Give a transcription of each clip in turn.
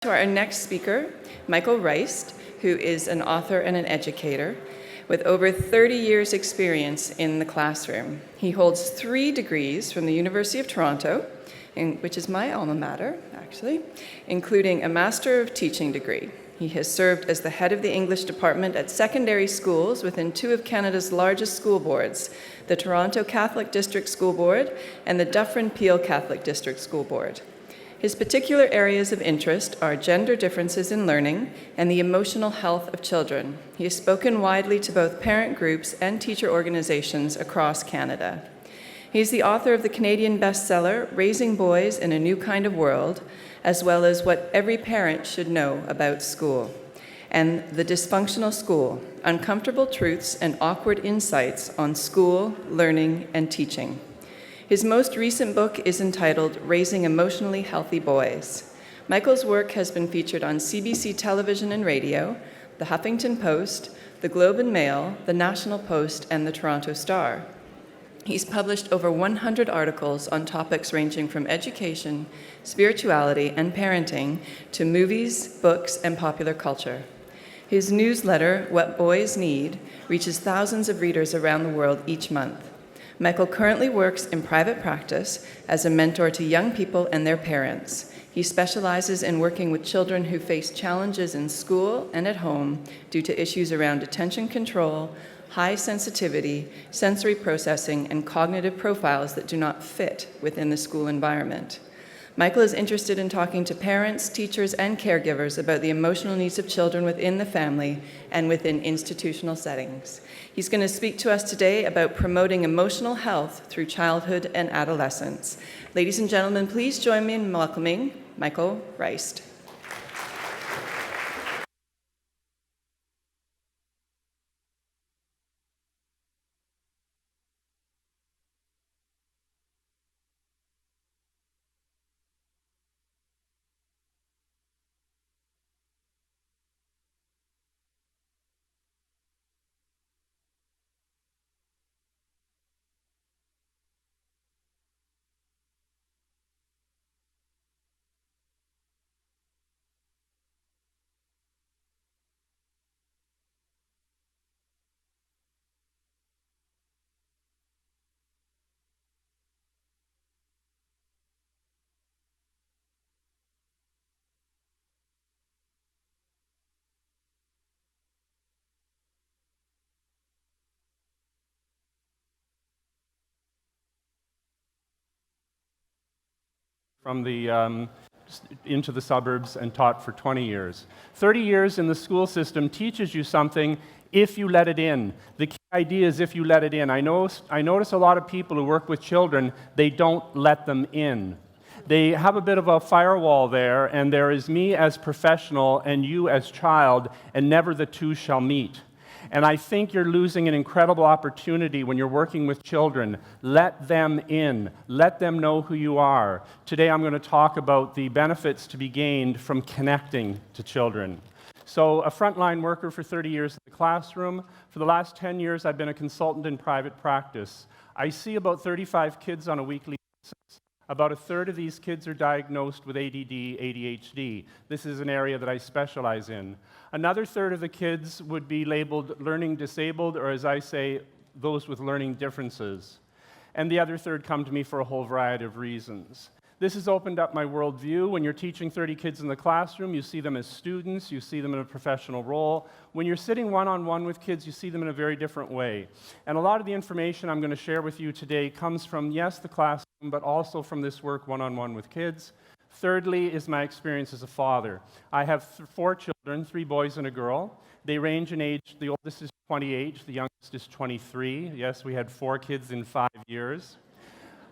To our next speaker, Michael Reist, who is an author and an educator with over 30 years' experience in the classroom. He holds 3 degrees from the University of Toronto, which is my alma mater, actually, including a Master of Teaching degree. He has served as the head of the English department at secondary schools within 2 of Canada's largest school boards, the Toronto Catholic District School Board and the Dufferin-Peel Catholic District School Board. His particular areas of interest are gender differences in learning and the emotional health of children. He has spoken widely to both parent groups and teacher organizations across Canada. He is the author of the Canadian bestseller, Raising Boys in a New Kind of World, as well as What Every Parent Should Know About School, and The Dysfunctional School, Uncomfortable Truths and Awkward Insights on School, Learning, and Teaching. His most recent book is entitled Raising Emotionally Healthy Boys. Michael's work has been featured on CBC television and radio, the Huffington Post, the Globe and Mail, the National Post, and the Toronto Star. He's published over 100 articles on topics ranging from education, spirituality, and parenting to movies, books, and popular culture. His newsletter, What Boys Need, reaches thousands of readers around the world each month. Michael currently works in private practice as a mentor to young people and their parents. He specializes in working with children who face challenges in school and at home due to issues around attention control, high sensitivity, sensory processing, and cognitive profiles that do not fit within the school environment. Michael is interested in talking to parents, teachers, and caregivers about the emotional needs of children within the family and within institutional settings. He's going to speak to us today about promoting emotional health through childhood and adolescence. Ladies and gentlemen, please join me in welcoming Michael Reist. From the into the suburbs and taught for 20 years. 30 years in the school system teaches you something if you let it in. The key idea is if you let it in. I notice a lot of people who work with children, they don't let them in. They have a bit of a firewall there, and there is me as professional and you as child, and never the two shall meet. And I think you're losing an incredible opportunity when you're working with children. Let them in. Let them know who you are. Today I'm going to talk about the benefits to be gained from connecting to children. So, a frontline worker for 30 years in the classroom. For the last 10 years, I've been a consultant in private practice. I see about 35 kids on a weekly basis. About a third of these kids are diagnosed with ADD, ADHD. This is an area that I specialize in. Another third of the kids would be labeled learning disabled, or as I say, those with learning differences. And the other third come to me for a whole variety of reasons. This has opened up my worldview. When you're teaching 30 kids in the classroom, you see them as students, you see them in a professional role. When you're sitting one-on-one with kids, you see them in a very different way. And a lot of the information I'm going to share with you today comes from, yes, the classroom, but also from this work one-on-one with kids. Thirdly is my experience as a father. I have 4 children, 3 boys and a girl. They range in age. The oldest is 28, the youngest is 23. Yes, we had 4 kids in 5 years.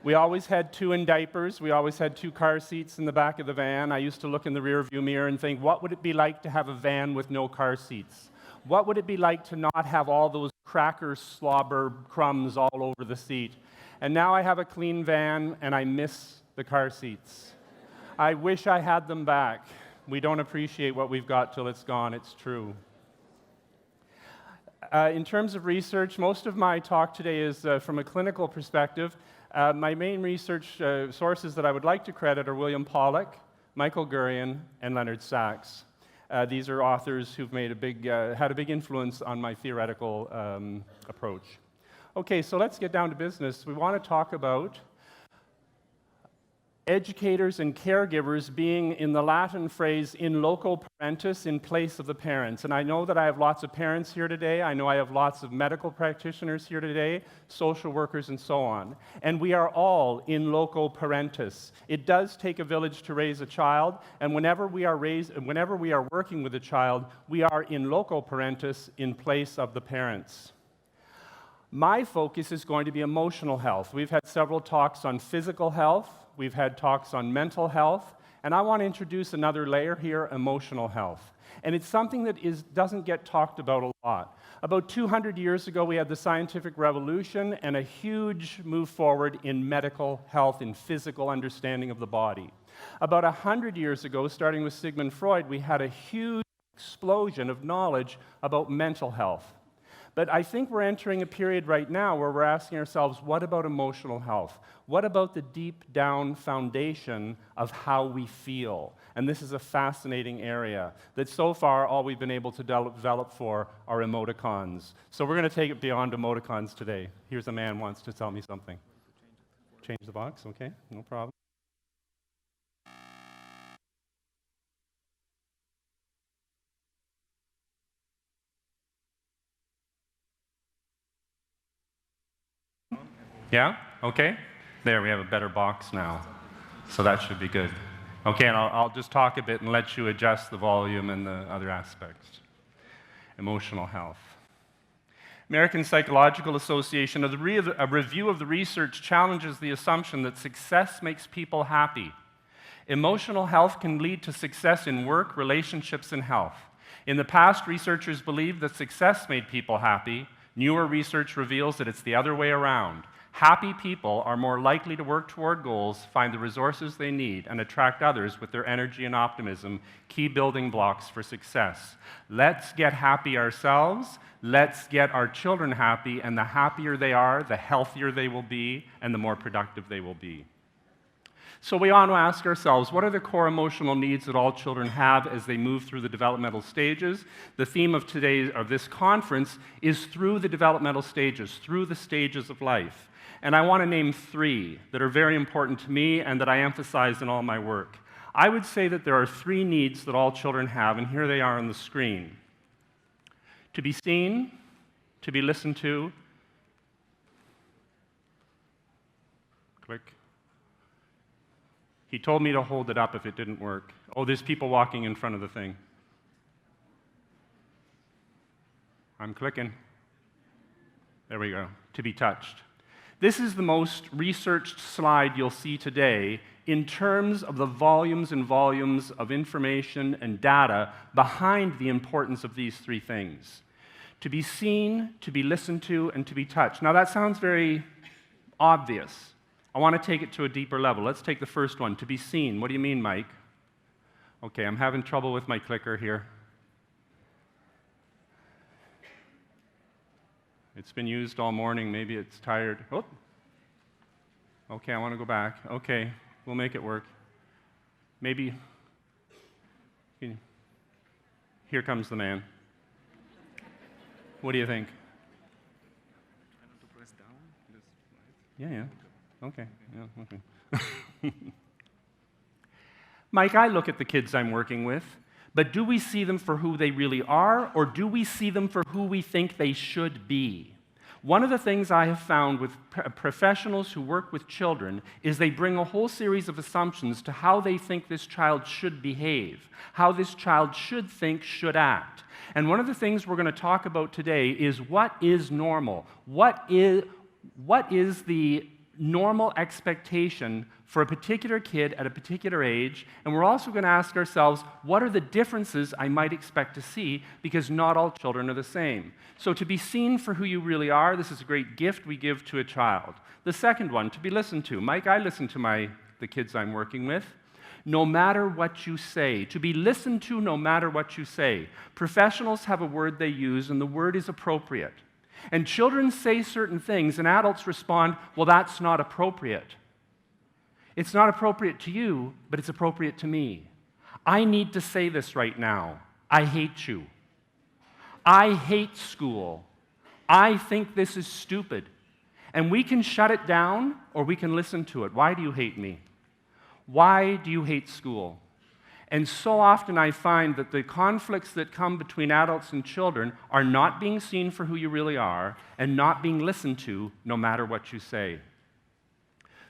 We always had 2 in diapers. We always had 2 car seats in the back of the van. I used to look in the rearview mirror and think, what would it be like to have a van with no car seats? What would it be like to not have all those cracker slobber crumbs all over the seat? And now I have a clean van, and I miss the car seats. I wish I had them back. We don't appreciate what we've got till it's gone. It's true. In terms of research, most of my talk today is from a clinical perspective. My main research sources that I would like to credit are William Pollack, Michael Gurian, and Leonard Sachs. These are authors who've made had a big influence on my theoretical approach. Okay, so let's get down to business. We want to talk about educators and caregivers being, in the Latin phrase, in loco parentis, in place of the parents. And I know that I have lots of parents here today. I know I have lots of medical practitioners here today, social workers, and so on. And we are all in loco parentis. It does take a village to raise a child, and whenever we are working with a child, we are in loco parentis, in place of the parents. My focus is going to be emotional health. We've had several talks on physical health. We've had talks on mental health, and I want to introduce another layer here, emotional health. And it's something that doesn't get talked about a lot. About 200 years ago, we had the scientific revolution and a huge move forward in medical health, in physical understanding of the body. About 100 years ago, starting with Sigmund Freud, we had a huge explosion of knowledge about mental health. But I think we're entering a period right now where we're asking ourselves, what about emotional health? What about the deep down foundation of how we feel? And this is a fascinating area that so far all we've been able to develop for are emoticons. So we're going to take it beyond emoticons today. Here's a man who wants to tell me something. Change the box, okay, no problem. Yeah? Okay. There, we have a better box now. So that should be good. Okay, and I'll just talk a bit and let you adjust the volume and the other aspects. Emotional health. American Psychological Association, a review of the research challenges the assumption that success makes people happy. Emotional health can lead to success in work, relationships, and health. In the past, researchers believed that success made people happy. Newer research reveals that it's the other way around. Happy people are more likely to work toward goals, find the resources they need, and attract others with their energy and optimism, key building blocks for success. Let's get happy ourselves, let's get our children happy, and the happier they are, the healthier they will be, and the more productive they will be. So we ought to ask ourselves, what are the core emotional needs that all children have as they move through the developmental stages? The theme of this conference is through the developmental stages, through the stages of life. And I want to name 3 that are very important to me and that I emphasize in all my work. I would say that there are 3 needs that all children have, and here they are on the screen. To be seen, to be listened to. Click. He told me to hold it up if it didn't work. Oh, there's people walking in front of the thing. I'm clicking. There we go. To be touched. This is the most researched slide you'll see today in terms of the volumes and volumes of information and data behind the importance of these 3 things. To be seen, to be listened to, and to be touched. Now that sounds very obvious. I want to take it to a deeper level. Let's take the first one, to be seen. What do you mean, Mike? Okay, I'm having trouble with my clicker here. It's been used all morning. Maybe it's tired. Oh. Okay, I want to go back. Okay, we'll make it work. Maybe. Here comes the man. What do you think? I need to press down. This, right? Yeah. Okay. Yeah, okay. Mike, I look at the kids I'm working with, but do we see them for who they really are, or do we see them for who we think they should be? One of the things I have found with professionals who work with children is they bring a whole series of assumptions to how they think this child should behave, how this child should think, should act. And one of the things we're going to talk about today is what is normal? What is the normal expectation for a particular kid at a particular age, and we're also going to ask ourselves, what are the differences I might expect to see, because not all children are the same. So to be seen for who you really are, this is a great gift we give to a child. The second one, to be listened to. Mike, I listen to the kids I'm working with. No matter what you say, to be listened to no matter what you say. Professionals have a word they use, and the word is appropriate. And children say certain things, and adults respond, well, that's not appropriate. It's not appropriate to you, but it's appropriate to me. I need to say this right now. I hate you. I hate school. I think this is stupid. And we can shut it down or we can listen to it. Why do you hate me? Why do you hate school? And so often I find that the conflicts that come between adults and children are not being seen for who you really are and not being listened to no matter what you say.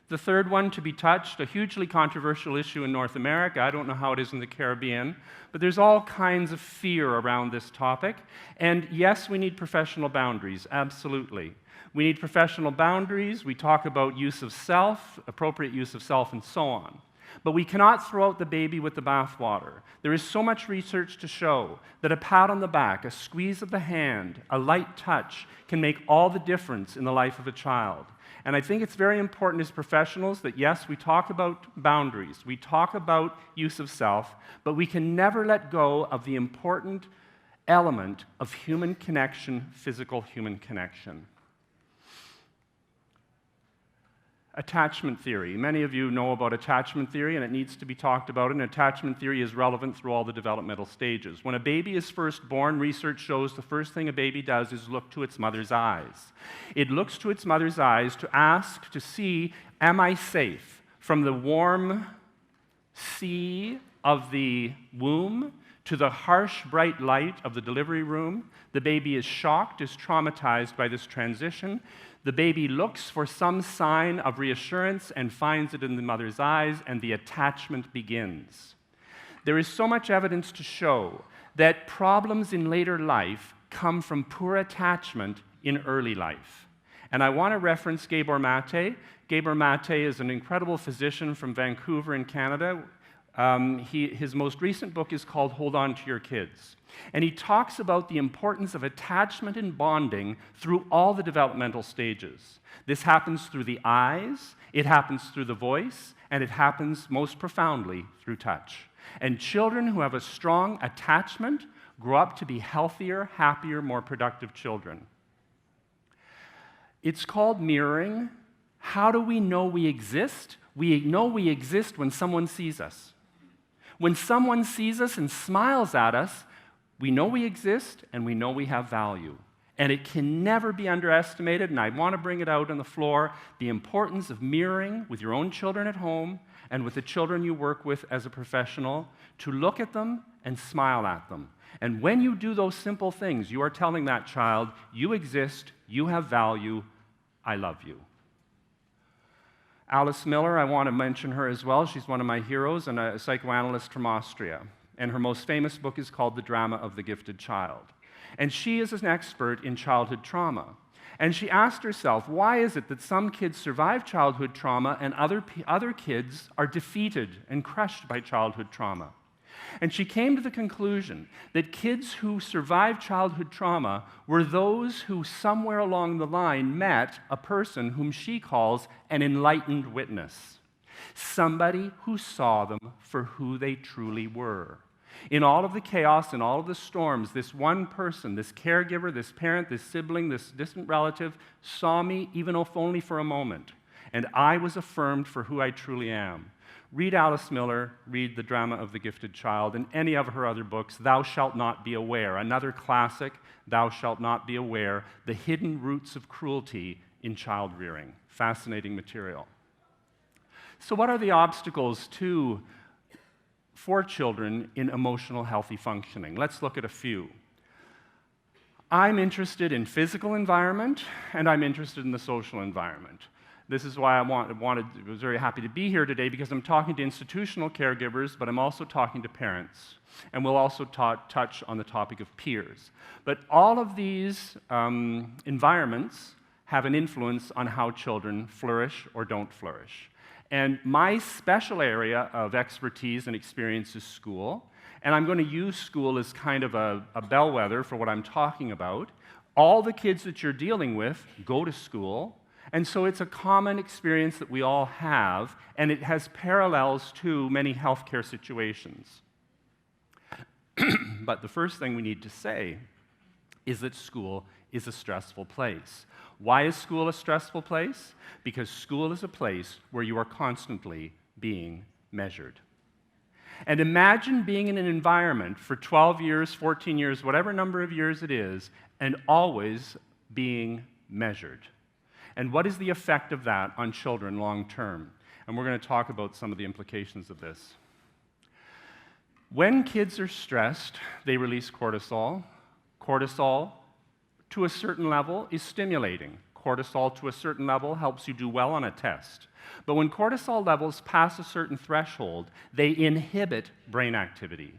The third one to be touched, a hugely controversial issue in North America. I don't know how it is in the Caribbean, but there's all kinds of fear around this topic. And yes, we need professional boundaries, absolutely. We need professional boundaries. We talk about use of self, appropriate use of self, and so on. But we cannot throw out the baby with the bathwater. There is so much research to show that a pat on the back, a squeeze of the hand, a light touch can make all the difference in the life of a child. And I think it's very important as professionals that, yes, we talk about boundaries, we talk about use of self, but we can never let go of the important element of human connection, physical human connection. Attachment theory. Many of you know about attachment theory, and it needs to be talked about, and attachment theory is relevant through all the developmental stages. When a baby is first born, research shows the first thing a baby does is look to its mother's eyes. It looks to its mother's eyes to ask, to see, am I safe? From the warm sea of the womb to the harsh, bright light of the delivery room, the baby is shocked, is traumatized by this transition. The baby looks for some sign of reassurance and finds it in the mother's eyes, and the attachment begins. There is so much evidence to show that problems in later life come from poor attachment in early life. And I want to reference Gabor Mate. Gabor Mate is an incredible physician from Vancouver in Canada. His most recent book is called Hold On to Your Kids. And he talks about the importance of attachment and bonding through all the developmental stages. This happens through the eyes, it happens through the voice, and it happens most profoundly through touch. And children who have a strong attachment grow up to be healthier, happier, more productive children. It's called mirroring. How do we know we exist? We know we exist when someone sees us. When someone sees us and smiles at us, we know we exist and we know we have value. And it can never be underestimated, and I want to bring it out on the floor, the importance of mirroring with your own children at home and with the children you work with as a professional, to look at them and smile at them. And when you do those simple things, you are telling that child, you exist, you have value, I love you. Alice Miller, I want to mention her as well. She's one of my heroes and a psychoanalyst from Austria. And her most famous book is called The Drama of the Gifted Child. And she is an expert in childhood trauma. And she asked herself, why is it that some kids survive childhood trauma and other kids are defeated and crushed by childhood trauma? And she came to the conclusion that kids who survived childhood trauma were those who somewhere along the line met a person whom she calls an enlightened witness. Somebody who saw them for who they truly were. In all of the chaos, in all of the storms, this one person, this caregiver, this parent, this sibling, this distant relative, saw me, even if only for a moment, and I was affirmed for who I truly am. Read Alice Miller, read The Drama of the Gifted Child, and any of her other books, Thou Shalt Not Be Aware, another classic, Thou Shalt Not Be Aware, The Hidden Roots of Cruelty in Child Rearing. Fascinating material. So what are the obstacles for children in emotional healthy functioning? Let's look at a few. I'm interested in physical environment, and I'm interested in the social environment. This is why I was very happy to be here today, because I'm talking to institutional caregivers, but I'm also talking to parents. And we'll also touch on the topic of peers. But all of these environments have an influence on how children flourish or don't flourish. And my special area of expertise and experience is school. And I'm going to use school as kind of a bellwether for what I'm talking about. All the kids that you're dealing with go to school. And so it's a common experience that we all have, and it has parallels to many healthcare situations. But the first thing we need to say is that school is a stressful place. Why is school a stressful place? Because school is a place where you are constantly being measured. And imagine being in an environment for 12 years, 14 years, whatever number of years it is, and always being measured. And what is the effect of that on children long term? And we're going to talk about some of the implications of this. When kids are stressed, they release cortisol. Cortisol, to a certain level, is stimulating. Cortisol, to a certain level, helps you do well on a test. But when cortisol levels pass a certain threshold, they inhibit brain activity.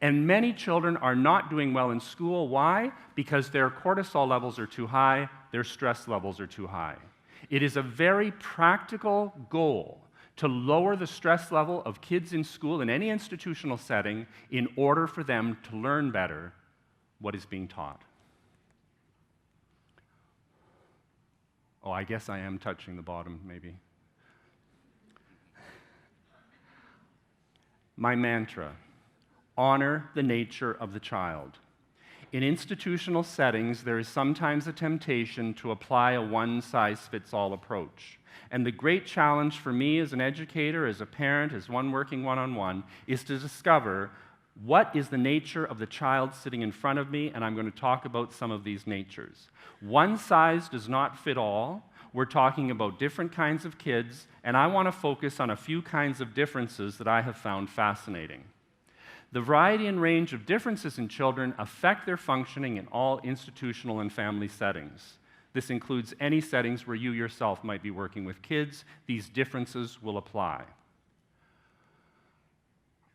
And many children are not doing well in school. Why? Because their cortisol levels are too high, their stress levels are too high. It is a very practical goal to lower the stress level of kids in school in any institutional setting in order for them to learn better what is being taught. Oh, I guess I am touching the bottom, maybe. My mantra: honor the nature of the child. In institutional settings, there is sometimes a temptation to apply a one-size-fits-all approach. And the great challenge for me as an educator, as a parent, as one working one-on-one, is to discover what is the nature of the child sitting in front of me, and I'm going to talk about some of these natures. One size does not fit all. We're talking about different kinds of kids, and I want to focus on a few kinds of differences that I have found fascinating. The variety and range of differences in children affect their functioning in all institutional and family settings. This includes any settings where you yourself might be working with kids. These differences will apply.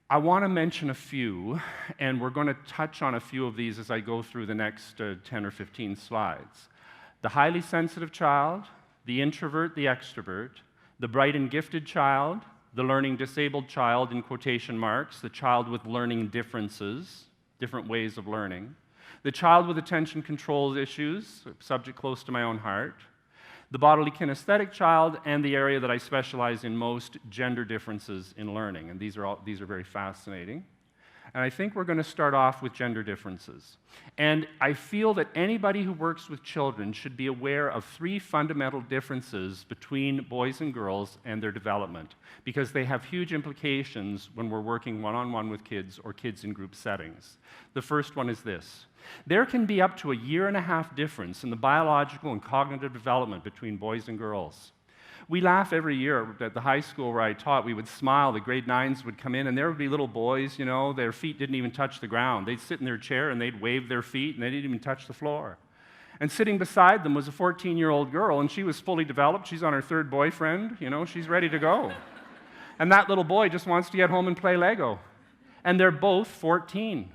I want to mention a few, and we're going to touch on a few of these as I go through the next 10 or 15 slides. The highly sensitive child, the introvert, the extrovert, the bright and gifted child, the learning disabled child, in quotation marks, the child with learning differences, different ways of learning, the child with attention control issues, a subject close to my own heart, the bodily kinesthetic child, and the area that I specialize in most, gender differences in learning. And these are very fascinating. And I think we're going to start off with gender differences. And I feel that anybody who works with children should be aware of three fundamental differences between boys and girls and their development, because they have huge implications when we're working one-on-one with kids or kids in group settings. The first one is this: there can be up to 1.5 years difference in the biological and cognitive development between boys and girls. We laugh every year at the high school where I taught. We would smile. The grade 9s would come in, and there would be little boys, you know, their feet didn't even touch the ground. They'd sit in their chair, and they'd wave their feet, and they didn't even touch the floor. And sitting beside them was a 14-year-old girl, and she was fully developed. She's on her third boyfriend, you know, she's ready to go. And that little boy just wants to get home and play Lego. And they're both 14.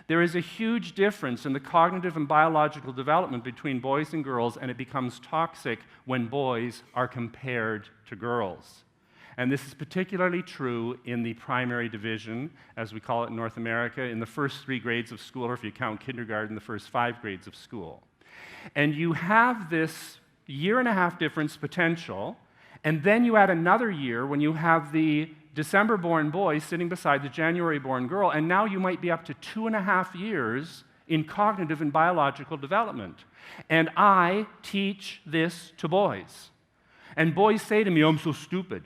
There is a huge difference in the cognitive and biological development between boys and girls, and it becomes toxic when boys are compared to girls. And this is particularly true in the primary division, as we call it in North America, in the first 3 grades of school, or if you count kindergarten, the first 5 grades of school. And you have this 1.5 year difference potential, and then you add another year when you have the December-born boy sitting beside the January-born girl, and now you might be up to 2.5 years in cognitive and biological development. And I teach this to boys. And boys say to me, "I'm so stupid."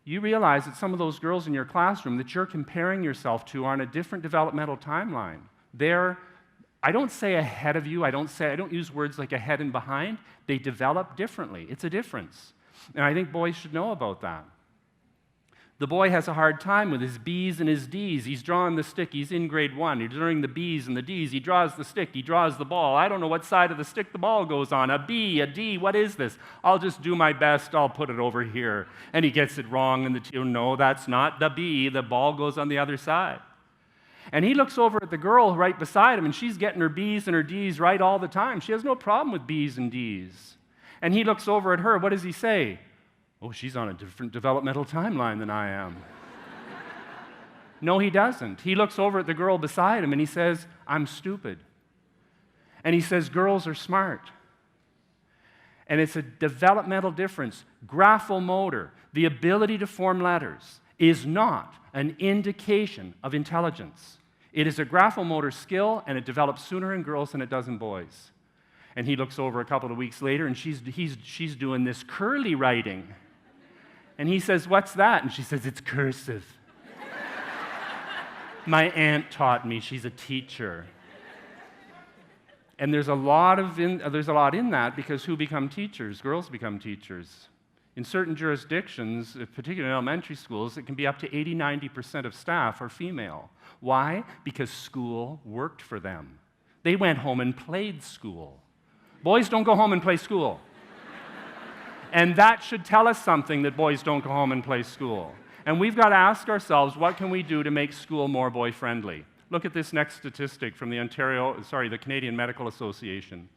You realize that some of those girls in your classroom that you're comparing yourself to are on a different developmental timeline. I don't say ahead of you, I don't use words like ahead and behind. They develop differently. It's a difference. And I think boys should know about that. The boy has a hard time with his B's and his D's. He's drawing the stick. He's in grade 1. He's learning the B's and the D's. He draws the stick. He draws the ball. I don't know what side of the stick the ball goes on. A B, a D, what is this? I'll just do my best. I'll put it over here. And he gets it wrong, and no, that's not the B. The ball goes on the other side. And he looks over at the girl right beside him, and she's getting her B's and her D's right all the time. She has no problem with B's and D's. And he looks over at her. What does he say? "Oh, she's on a different developmental timeline than I am." No, he doesn't. He looks over at the girl beside him and he says, "I'm stupid." And he says, "Girls are smart." And it's a developmental difference. Graphomotor, the ability to form letters, is not an indication of intelligence. It is a graphomotor skill, and it develops sooner in girls than it does in boys. And he looks over a couple of weeks later, and she's doing this curly writing. And he says, "What's that?" And she says, "It's cursive." My aunt taught me. She's a teacher. And there's a lot in that, because who become teachers? Girls become teachers. In certain jurisdictions, particularly in elementary schools, it can be up to 80-90% of staff are female. Why? Because school worked for them. They went home and played school. Boys don't go home and play school. And that should tell us something, that boys don't go home and play school. And we've got to ask ourselves, what can we do to make school more boy-friendly? Look at this next statistic from the Canadian Medical Association.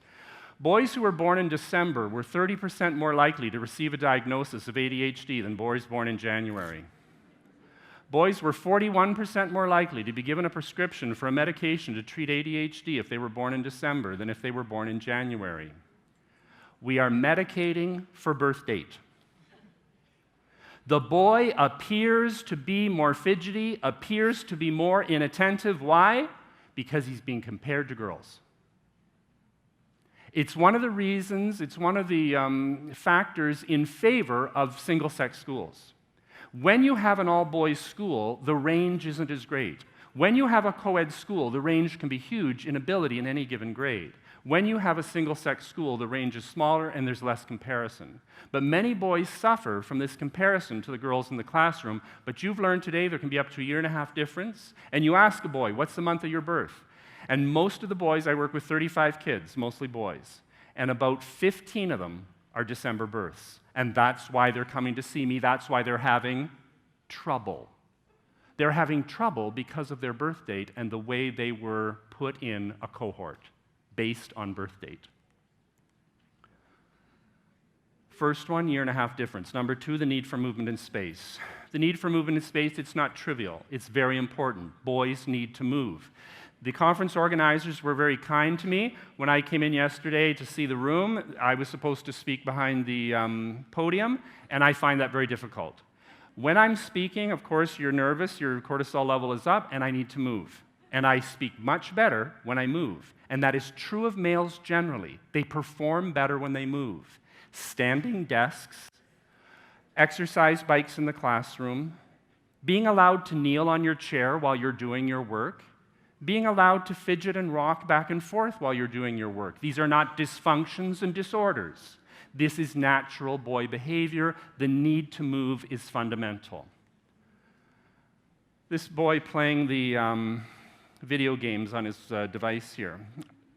Boys who were born in December were 30% more likely to receive a diagnosis of ADHD than boys born in January. Boys were 41% more likely to be given a prescription for a medication to treat ADHD if they were born in December than if they were born in January. We are medicating for birth date. The boy appears to be more fidgety, appears to be more inattentive. Why? Because he's being compared to girls. It's one of the reasons, it's one of the factors in favor of single-sex schools. When you have an all-boys school, the range isn't as great. When you have a co-ed school, the range can be huge in ability in any given grade. When you have a single-sex school, the range is smaller and there's less comparison. But many boys suffer from this comparison to the girls in the classroom. But you've learned today there can be up to a 1.5 year difference. And you ask a boy, what's the month of your birth? And most of the boys, I work with 35 kids, mostly boys, and about 15 of them are December births. And that's why they're coming to see me. That's why they're having trouble. They're having trouble because of their birth date and the way they were put in a cohort based on birth date. First one, 1.5 year difference. Number two, the need for movement in space. The need for movement in space, it's not trivial. It's very important. Boys need to move. The conference organizers were very kind to me. When I came in yesterday to see the room, I was supposed to speak behind the podium, and I find that very difficult. When I'm speaking, of course, you're nervous, your cortisol level is up, and I need to move. And I speak much better when I move. And that is true of males generally. They perform better when they move. Standing desks, exercise bikes in the classroom, being allowed to kneel on your chair while you're doing your work, being allowed to fidget and rock back and forth while you're doing your work. These are not dysfunctions and disorders. This is natural boy behavior. The need to move is fundamental. This boy playing the video games on his device here.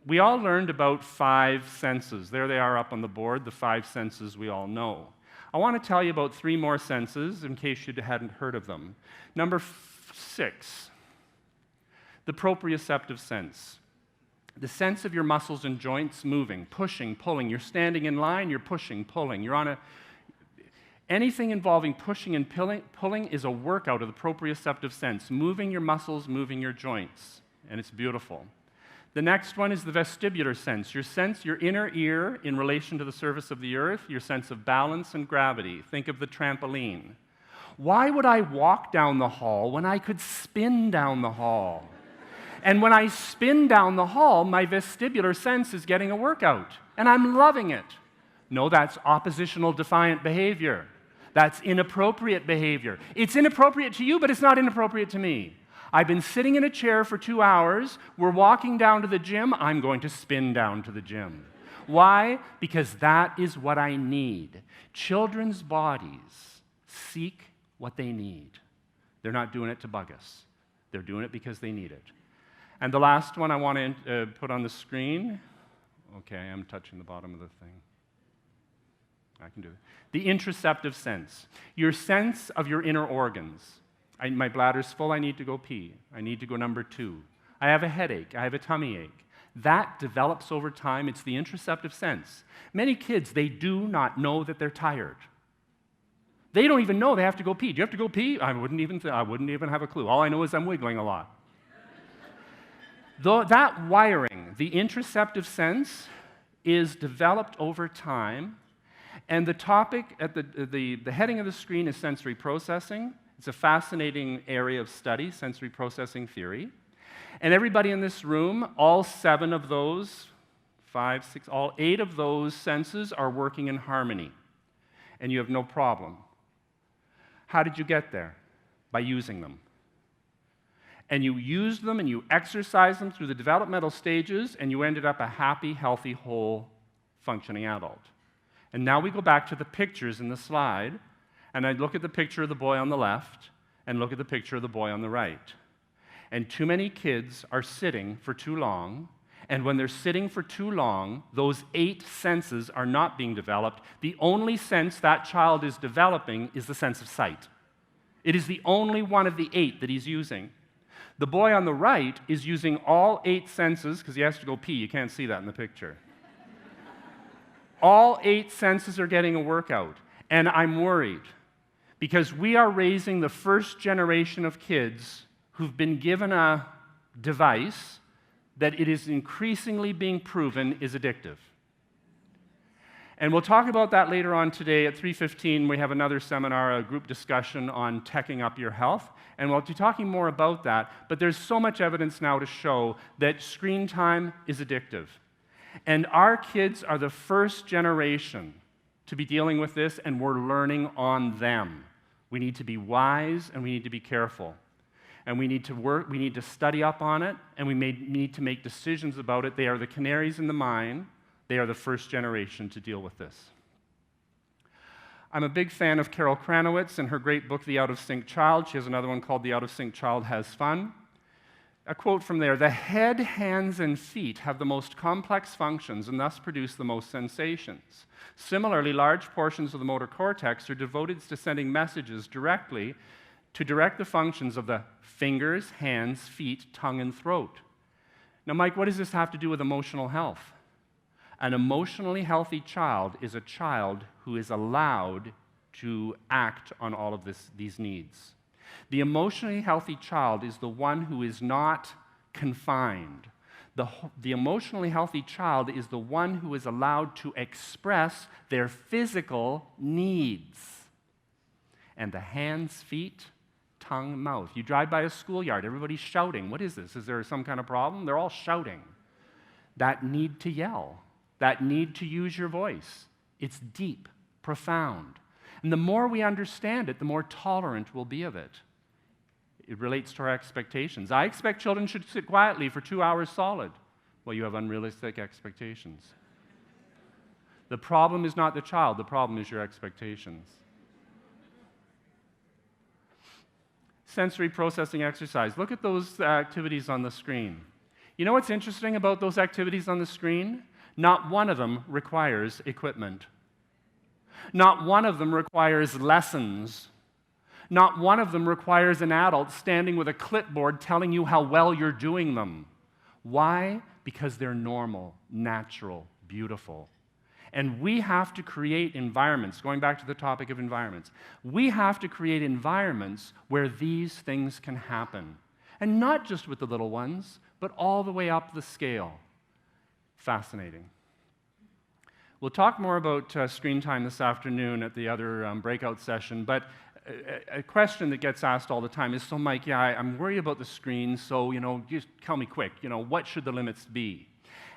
We all learned about 5 senses. There they are up on the board, the 5 senses we all know. I want to tell you about 3 more senses in case you hadn't heard of them. Number 6, the proprioceptive sense. The sense of your muscles and joints moving, pushing, pulling. You're standing in line, you're pushing, pulling. You're on anything involving pushing and pulling is a workout of the proprioceptive sense, moving your muscles, moving your joints, and it's beautiful. The next one is the vestibular sense, your inner ear in relation to the surface of the earth, your sense of balance and gravity. Think of the trampoline. Why would I walk down the hall when I could spin down the hall? And when I spin down the hall, my vestibular sense is getting a workout, and I'm loving it. No, that's oppositional defiant behavior. That's inappropriate behavior. It's inappropriate to you, but it's not inappropriate to me. I've been sitting in a chair for 2 hours. We're walking down to the gym. I'm going to spin down to the gym. Why? Because that is what I need. Children's bodies seek what they need. They're not doing it to bug us. They're doing it because they need it. And the last one I want to put on the screen. Okay, I'm touching the bottom of the thing. I can do it. The interoceptive sense. Your sense of your inner organs. My bladder's full, I need to go pee. I need to go number 2. I have a headache, I have a tummy ache. That develops over time. It's the interoceptive sense. Many kids, they do not know that they're tired. They don't even know they have to go pee. Do you have to go pee? I wouldn't even have a clue. All I know is I'm wiggling a lot. Though that wiring, the interoceptive sense, is developed over time. And the topic at the heading of the screen is sensory processing. It's a fascinating area of study, sensory processing theory. And everybody in this room, all 7 of those, 5, 6, all 8 of those senses are working in harmony. And you have no problem. How did you get there? By using them. And you used them and you exercised them through the developmental stages, and you ended up a happy, healthy, whole, functioning adult. And now we go back to the pictures in the slide, and I look at the picture of the boy on the left and look at the picture of the boy on the right. And too many kids are sitting for too long, and when they're sitting for too long, those 8 senses are not being developed. The only sense that child is developing is the sense of sight. It is the only one of the 8 that he's using. The boy on the right is using all 8 senses, because he has to go pee. You can't see that in the picture. All 8 senses are getting a workout, and I'm worried, because we are raising the first generation of kids who've been given a device that it is increasingly being proven is addictive. And we'll talk about that later on today. At 3:15, we have another seminar, a group discussion on teching up your health. And we'll be talking more about that. But there's so much evidence now to show that screen time is addictive. And our kids are the first generation to be dealing with this, and we're learning on them. We need to be wise, and we need to be careful. And we need to work, we need to study up on it, and we need to make decisions about it. They are the canaries in the mine. They are the first generation to deal with this. I'm a big fan of Carol Kranowitz and her great book, The Out of Sync Child. She has another one called The Out of Sync Child Has Fun. A quote from there: "The head, hands, and feet have the most complex functions and thus produce the most sensations. Similarly, large portions of the motor cortex are devoted to sending messages directly to direct the functions of the fingers, hands, feet, tongue, and throat." Now, Mike, what does this have to do with emotional health? An emotionally healthy child is a child who is allowed to act on all of these needs. The emotionally healthy child is the one who is not confined. The emotionally healthy child is the one who is allowed to express their physical needs. And the hands, feet, tongue, mouth. You drive by a schoolyard, everybody's shouting. What is this? Is there some kind of problem? They're all shouting. That need to yell. That need to use your voice. It's deep, profound. And the more we understand it, the more tolerant we'll be of it. It relates to our expectations. I expect children should sit quietly for 2 hours solid. Well, you have unrealistic expectations. The problem is not the child, the problem is your expectations. Sensory processing exercise. Look at those activities on the screen. You know what's interesting about those activities on the screen? Not one of them requires equipment. Not one of them requires lessons. Not one of them requires an adult standing with a clipboard telling you how well you're doing them. Why? Because they're normal, natural, beautiful. And we have to create environments, going back to the topic of environments, we have to create environments where these things can happen. And not just with the little ones, but all the way up the scale. Fascinating. We'll talk more about screen time this afternoon at the other breakout session, but a question that gets asked all the time is, so Mike, I'm worried about the screen, so, just tell me quick, what should the limits be?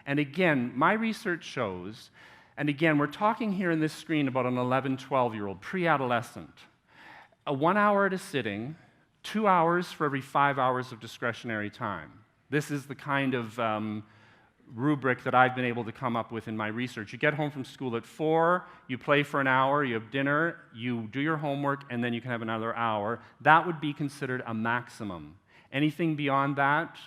And again, my research shows, and again, we're talking here in this screen about an 11, 12-year-old, pre-adolescent. 1 hour at a sitting, 2 hours for every 5 hours of discretionary time. This is the kind of rubric that I've been able to come up with in my research. You get home from school at 4, you play for an hour, you have dinner, you do your homework, and then you can have another hour. That would be considered a maximum. Anything beyond that,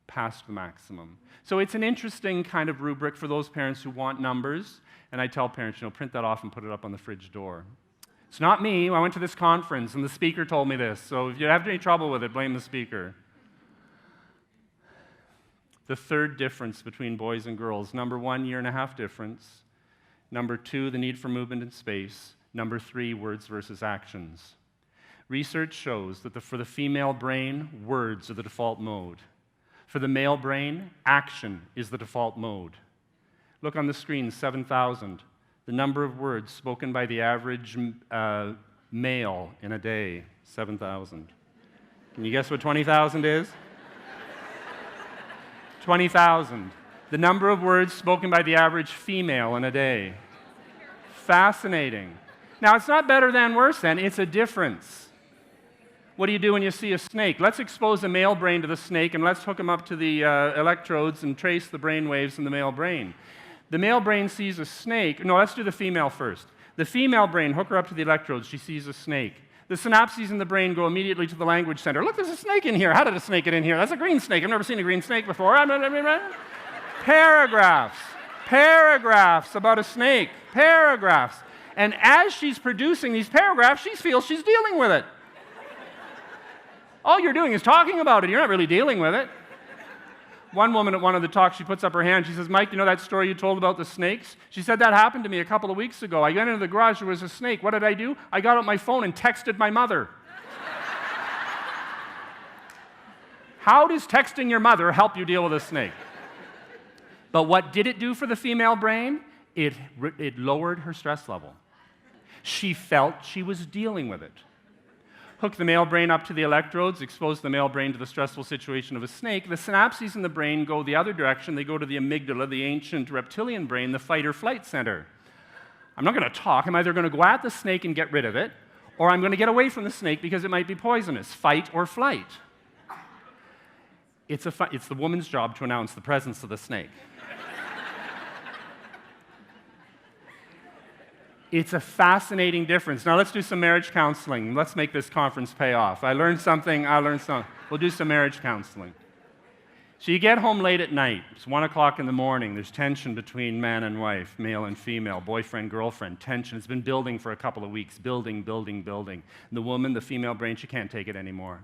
past the maximum. So it's an interesting kind of rubric for those parents who want numbers, and I tell parents, print that off and put it up on the fridge door. It's not me. I went to this conference, and the speaker told me this, so if you have any trouble with it, blame the speaker. The third difference between boys and girls. Number 1, 1.5 year difference. Number 2, the need for movement in space. Number 3, words versus actions. Research shows that for the female brain, words are the default mode. For the male brain, action is the default mode. Look on the screen, 7,000. The number of words spoken by the average male in a day, 7,000. Can you guess what 20,000 is? 20,000. The number of words spoken by the average female in a day. Fascinating. Now, it's not better than, worse than, it's a difference. What do you do when you see a snake? Let's expose the male brain to the snake, and let's hook him up to the electrodes and trace the brain waves in the male brain. The male brain sees a snake. No, let's do the female first. The female brain, hook her up to the electrodes, she sees a snake. The synapses in the brain go immediately to the language center. Look, there's a snake in here. How did a snake get in here? That's a green snake. I've never seen a green snake before. Paragraphs about a snake. Paragraphs. And as she's producing these paragraphs, she feels she's dealing with it. All you're doing is talking about it. You're not really dealing with it. One woman at one of the talks, she puts up her hand. She says, Mike, you know that story you told about the snakes? She said, that happened to me a couple of weeks ago. I went into the garage, there was a snake. What did I do? I got out my phone and texted my mother. How does texting your mother help you deal with a snake? But what did it do for the female brain? It lowered her stress level. She felt she was dealing with it. Hook the male brain up to the electrodes, expose the male brain to the stressful situation of a snake. The synapses in the brain go the other direction. They go to the amygdala, the ancient reptilian brain, the fight or flight center. I'm not going to talk. I'm either going to go at the snake and get rid of it, or I'm going to get away from the snake because it might be poisonous. Fight or flight. It's the woman's job to announce the presence of the snake. It's a fascinating difference. Now let's do some marriage counseling. Let's make this conference pay off. I learned something. We'll do some marriage counseling. So you get home late at night. It's 1 o'clock in the morning. There's tension between man and wife, male and female, boyfriend, girlfriend, tension. It's been building for a couple of weeks, building. And the woman, the female brain, she can't take it anymore.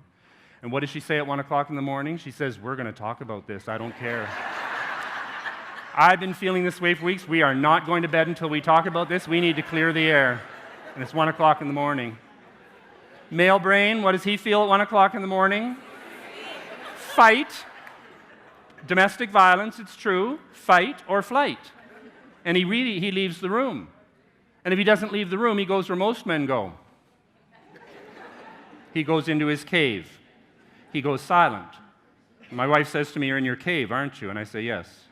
And what does she say at 1 o'clock in the morning? She says, we're going to talk about this. I don't care. I've been feeling this way for weeks. We are not going to bed until we talk about this. We need to clear the air. And it's 1 o'clock in the morning. Male brain, what does he feel at 1 o'clock in the morning? Fight. Domestic violence, it's true. Fight or flight. And he leaves the room. And if he doesn't leave the room, he goes where most men go. He goes into his cave. He goes silent. My wife says to me, you're in your cave, aren't you? And I say, yes.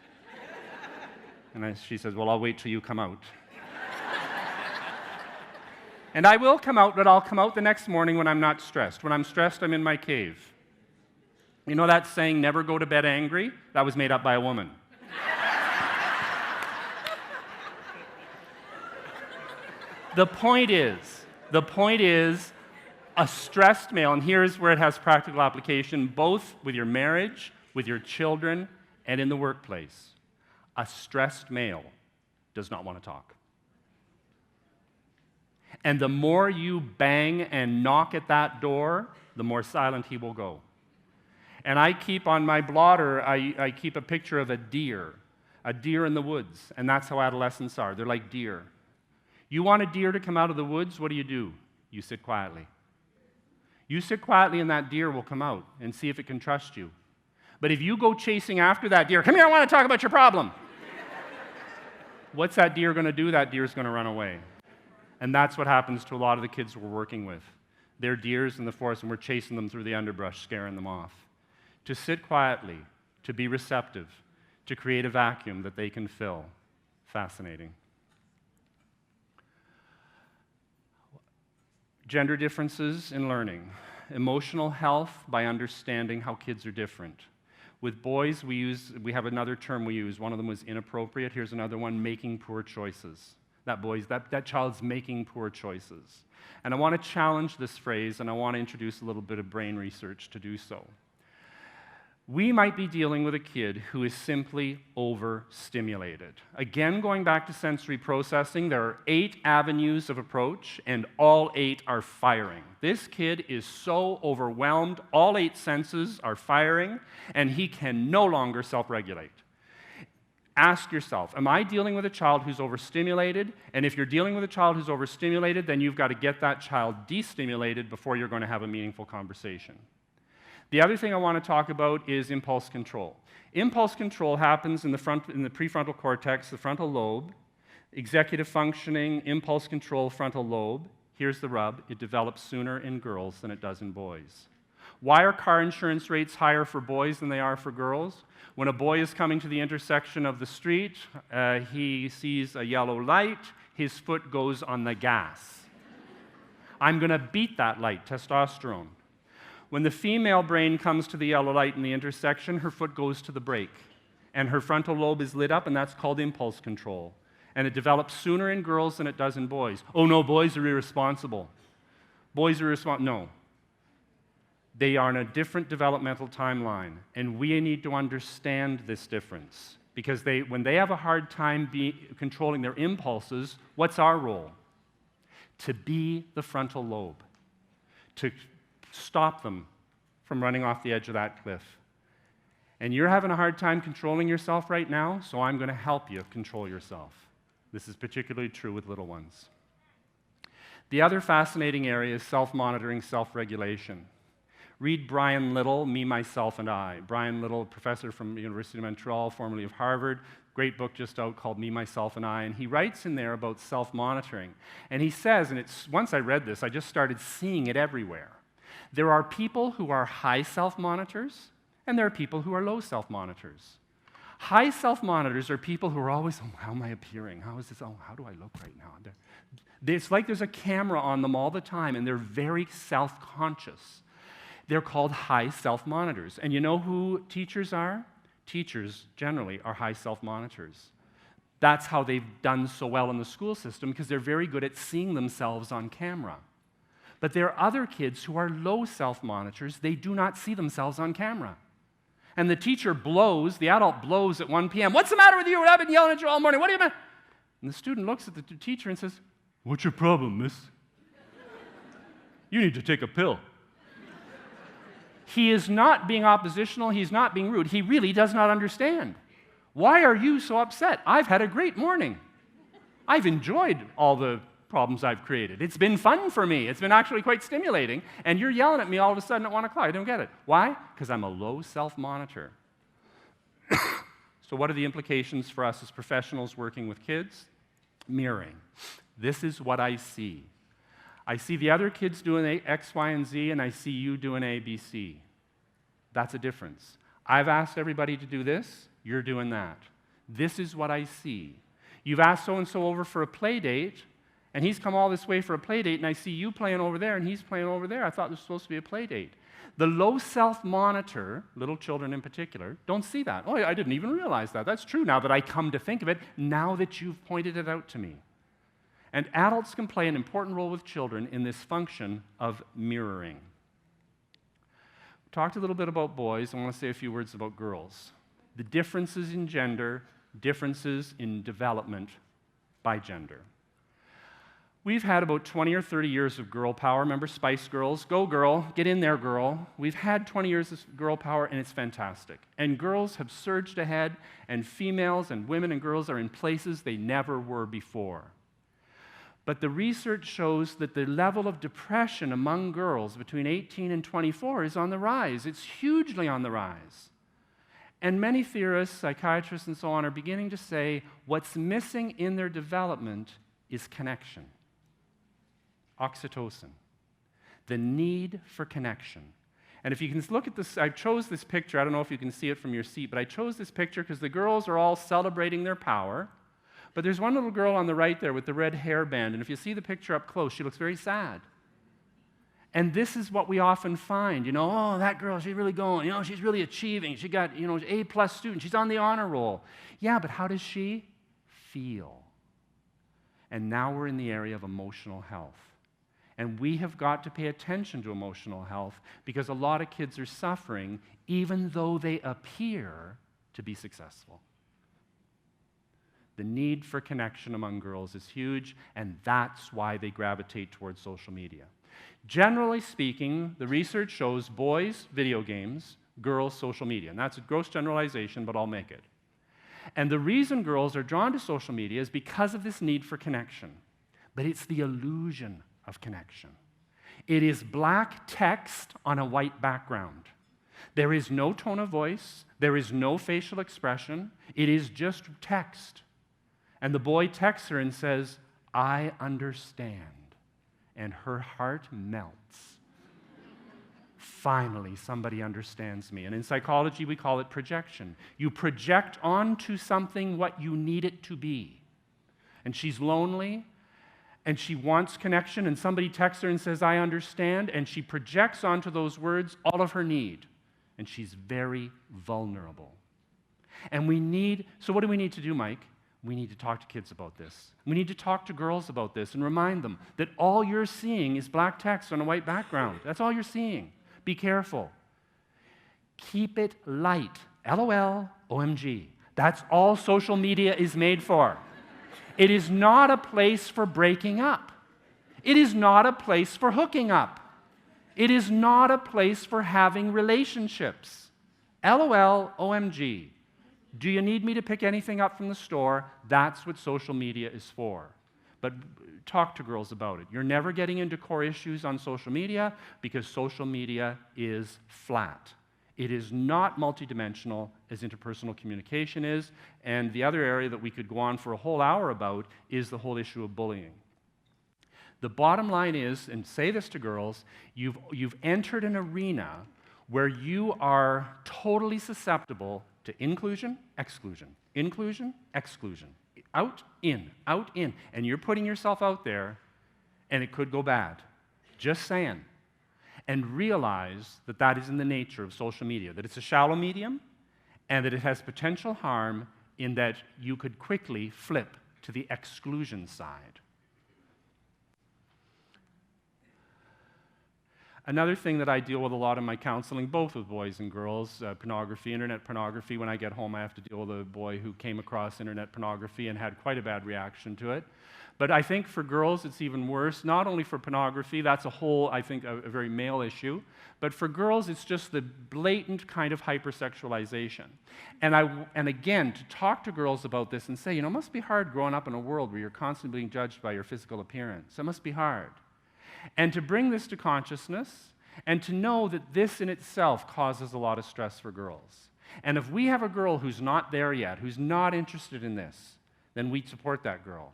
And she says, well, I'll wait till you come out. And I will come out, but I'll come out the next morning when I'm not stressed. When I'm stressed, I'm in my cave. You know that saying, never go to bed angry? That was made up by a woman. The point is, a stressed male, and here's where it has practical application, both with your marriage, with your children, and in the workplace. A stressed male does not want to talk. And the more you bang and knock at that door, the more silent he will go. And I keep on my blotter, I keep a picture of a deer in the woods, and that's how adolescents are. They're like deer. You want a deer to come out of the woods, what do? You sit quietly. You sit quietly and that deer will come out and see if it can trust you. But if you go chasing after that deer, come here, I want to talk about your problem. What's that deer going to do? That deer's going to run away. And that's what happens to a lot of the kids we're working with. They're deers in the forest and we're chasing them through the underbrush, scaring them off. To sit quietly, to be receptive, to create a vacuum that they can fill. Fascinating. Gender differences in learning. Emotional health by understanding how kids are different. With boys, we have another term we use. One of them was inappropriate. Here's another one, making poor choices. That child's making poor choices. And I want to challenge this phrase, and I want to introduce a little bit of brain research to do so. We might be dealing with a kid who is simply overstimulated. Again, going back to sensory processing, there are 8 avenues of approach, and all 8 are firing. This kid is so overwhelmed, all 8 senses are firing, and he can no longer self-regulate. Ask yourself, am I dealing with a child who's overstimulated? And if you're dealing with a child who's overstimulated, then you've got to get that child destimulated before you're going to have a meaningful conversation. The other thing I want to talk about is impulse control. Impulse control happens in the prefrontal cortex, the frontal lobe, executive functioning, impulse control, frontal lobe. Here's the rub, it develops sooner in girls than it does in boys. Why are car insurance rates higher for boys than they are for girls? When a boy is coming to the intersection of the street, he sees a yellow light, his foot goes on the gas. I'm going to beat that light, testosterone. When the female brain comes to the yellow light in the intersection, her foot goes to the brake, and her frontal lobe is lit up, and that's called impulse control. And it develops sooner in girls than it does in boys. Oh no, boys are irresponsible. Boys are irresponsible. No. They are on a different developmental timeline, and we need to understand this difference. Because when they have a hard time controlling their impulses, what's our role? To be the frontal lobe, to stop them from running off the edge of that cliff. And you're having a hard time controlling yourself right now, so I'm going to help you control yourself. This is particularly true with little ones. The other fascinating area is self-monitoring, self-regulation. Read Brian Little, Me, Myself, and I. Brian Little, professor from the University of Montreal, formerly of Harvard, great book just out called Me, Myself, and I, and he writes in there about self-monitoring. And he says, and once I read this, I just started seeing it everywhere. There are people who are high self-monitors, and there are people who are low self-monitors. High self-monitors are people who are always, oh, how am I appearing? How is this? Oh, how do I look right now? It's like there's a camera on them all the time, and they're very self-conscious. They're called high self-monitors. And you know who teachers are? Teachers, generally, are high self-monitors. That's how they've done so well in the school system, because they're very good at seeing themselves on camera. But there are other kids who are low self-monitors. They do not see themselves on camera. And the teacher blows, the adult blows at 1 p.m. What's the matter with you? I've been yelling at you all morning. What do you mean? And the student looks at the teacher and says, what's your problem, miss? You need to take a pill. He is not being oppositional. He's not being rude. He really does not understand. Why are you so upset? I've had a great morning. I've enjoyed all the problems I've created. It's been fun for me. It's been actually quite stimulating. And you're yelling at me all of a sudden at 1 o'clock. I don't get it. Why? Because I'm a low self-monitor. So what are the implications for us as professionals working with kids? Mirroring. This is what I see. I see the other kids doing X, Y, and Z, and I see you doing A, B, C. That's a difference. I've asked everybody to do this. You're doing that. This is what I see. You've asked so-and-so over for a play date, and he's come all this way for a play date, and I see you playing over there, and he's playing over there. I thought this was supposed to be a play date. The low self-monitor, little children in particular, don't see that. Oh, I didn't even realize that. That's true now that I come to think of it, now that you've pointed it out to me. And adults can play an important role with children in this function of mirroring. We talked a little bit about boys. I want to say a few words about girls. The differences in gender, differences in development by gender. We've had about 20 or 30 years of girl power. Remember Spice Girls? Go girl, get in there girl. We've had 20 years of girl power, and it's fantastic. And girls have surged ahead, and females and women and girls are in places they never were before. But the research shows that the level of depression among girls between 18 and 24 is on the rise. It's hugely on the rise. And many theorists, psychiatrists, and so on are beginning to say what's missing in their development is connection. Oxytocin. The need for connection. And if you can look at this, I chose this picture. I don't know if you can see it from your seat, but I chose this picture because the girls are all celebrating their power. But there's one little girl on the right there with the red hairband, and if you see the picture up close, she looks very sad. And this is what we often find, oh, that girl, she's really going, she's really achieving. She got, A+ student, she's on the honor roll. Yeah, but how does she feel? And now we're in the area of emotional health. And we have got to pay attention to emotional health because a lot of kids are suffering even though they appear to be successful. The need for connection among girls is huge, and that's why they gravitate towards social media. Generally speaking, the research shows boys, video games, girls, social media. And that's a gross generalization, but I'll make it. And the reason girls are drawn to social media is because of this need for connection. But it's the illusion of connection. It is black text on a white background. There is no tone of voice. There is no facial expression. It is just text. And the boy texts her and says, I understand. And her heart melts. Finally, somebody understands me. And in psychology, we call it projection. You project onto something what you need it to be. And she's lonely, and she wants connection, and somebody texts her and says, I understand, and she projects onto those words all of her need, and she's very vulnerable. And so what do we need to do, Mike? We need to talk to kids about this. We need to talk to girls about this and remind them that all you're seeing is black text on a white background. That's all you're seeing. Be careful. Keep it light. LOL, OMG. That's all social media is made for. It is not a place for breaking up. It is not a place for hooking up. It is not a place for having relationships. LOL, OMG. Do you need me to pick anything up from the store? That's what social media is for. But talk to girls about it. You're never getting into core issues on social media because social media is flat. It is not multidimensional as interpersonal communication is. And the other area that we could go on for a whole hour about is the whole issue of bullying. The bottom line is, and say this to girls, you've entered an arena where you are totally susceptible to inclusion, exclusion, inclusion, exclusion, out, in, and you're putting yourself out there, and it could go bad. Just saying. And realize that that is in the nature of social media, that it's a shallow medium, and that it has potential harm in that you could quickly flip to the exclusion side. Another thing that I deal with a lot in my counseling, both with boys and girls, pornography, internet pornography. When I get home, I have to deal with a boy who came across internet pornography and had quite a bad reaction to it. But I think for girls, it's even worse, not only for pornography, that's a whole, I think, a very male issue, but for girls, it's just the blatant kind of hypersexualization. And again, to talk to girls about this and say, it must be hard growing up in a world where you're constantly being judged by your physical appearance. It must be hard. And to bring this to consciousness and to know that this in itself causes a lot of stress for girls. And if we have a girl who's not there yet, who's not interested in this, then we support that girl.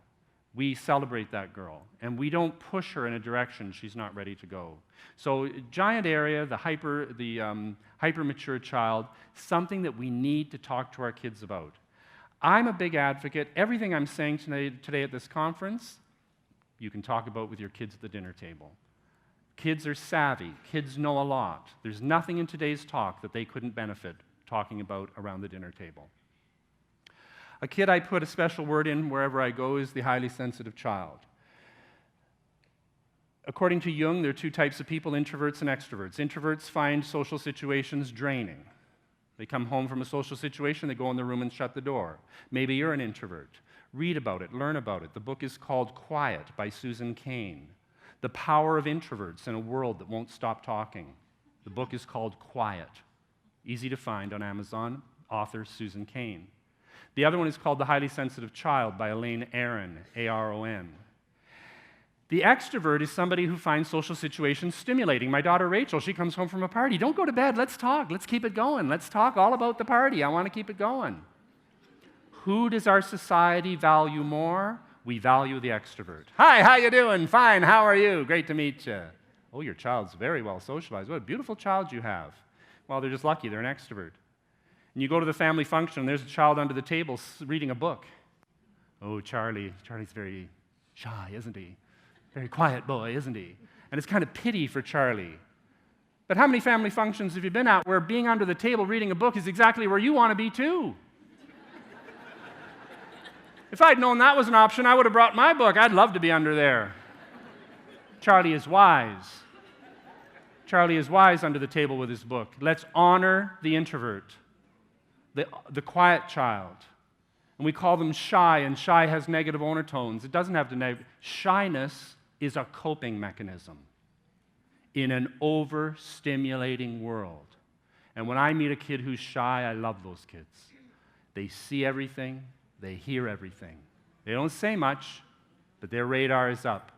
We celebrate that girl. And we don't push her in a direction she's not ready to go. So giant area, the hyper-mature child, something that we need to talk to our kids about. I'm a big advocate. Everything I'm saying today at this conference, you can talk about with your kids at the dinner table. Kids are savvy. Kids know a lot. There's nothing in today's talk that they couldn't benefit talking about around the dinner table. A kid I put a special word in wherever I go is the highly sensitive child. According to Jung, there are two types of people, introverts and extroverts. Introverts find social situations draining. They come home from a social situation, they go in their room and shut the door. Maybe you're an introvert. Read about it, learn about it. The book is called Quiet by Susan Cain. The Power of Introverts in a World That Won't Stop Talking. The book is called Quiet. Easy to find on Amazon, author Susan Cain. The other one is called The Highly Sensitive Child by Elaine Aron, A-R-O-N. The extrovert is somebody who finds social situations stimulating. My daughter Rachel, she comes home from a party. Don't go to bed, let's talk, let's keep it going. Let's talk all about the party, I want to keep it going. Who does our society value more? We value the extrovert. Hi, how you doing? Fine, how are you? Great to meet you. Oh, your child's very well socialized. What a beautiful child you have. Well, they're just lucky, they're an extrovert. And you go to the family function, and there's a child under the table reading a book. Oh, Charlie's very shy, isn't he? Very quiet boy, isn't he? And it's kind of pity for Charlie. But how many family functions have you been at where being under the table reading a book is exactly where you want to be too? If I'd known that was an option, I would have brought my book. I'd love to be under there. Charlie is wise. Charlie is wise under the table with his book. Let's honor the introvert, the quiet child. And we call them shy, and shy has negative undertones. It doesn't have to negative. Shyness is a coping mechanism in an overstimulating world. And when I meet a kid who's shy, I love those kids. They see everything. They hear everything. They don't say much, but their radar is up.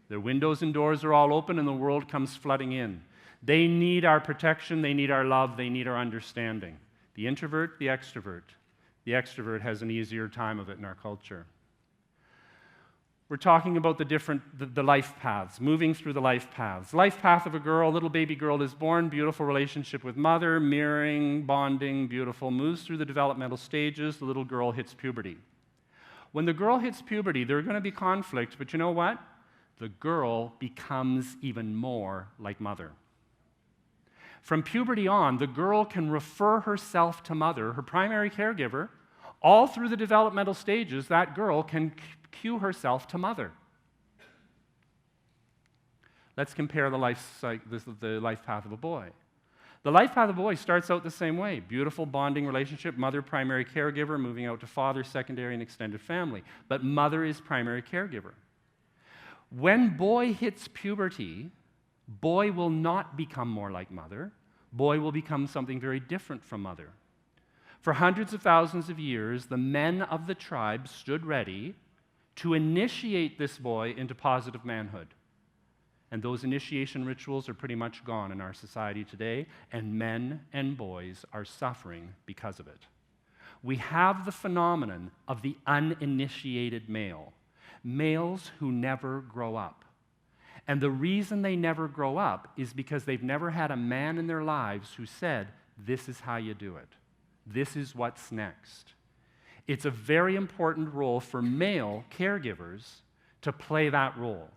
Their windows and doors are all open, and the world comes flooding in. They need our protection. They need our love. They need our understanding. The introvert, the extrovert. The extrovert has an easier time of it in our culture. We're talking about the life paths, moving through the life paths. Life path of a girl, little baby girl is born, beautiful relationship with mother, mirroring, bonding, beautiful, moves through the developmental stages, the little girl hits puberty. When the girl hits puberty, there are going to be conflict, but you know what? the girl becomes even more like mother. From puberty on, the girl can refer herself to mother, her primary caregiver. All through the developmental stages, that girl can cue herself to mother. Let's compare the life path of a boy. The life path of a boy starts out the same way. Beautiful bonding relationship, mother, primary caregiver, moving out to father, secondary, and extended family. But mother is primary caregiver. When boy hits puberty, boy will not become more like mother. Boy will become something very different from mother. For hundreds of thousands of years, the men of the tribe stood ready to initiate this boy into positive manhood. And those initiation rituals are pretty much gone in our society today, and men and boys are suffering because of it. We have the phenomenon of the uninitiated male, males who never grow up. And the reason they never grow up is because they've never had a man in their lives who said, this is how you do it. This is what's next. It's a very important role for male caregivers to play that role.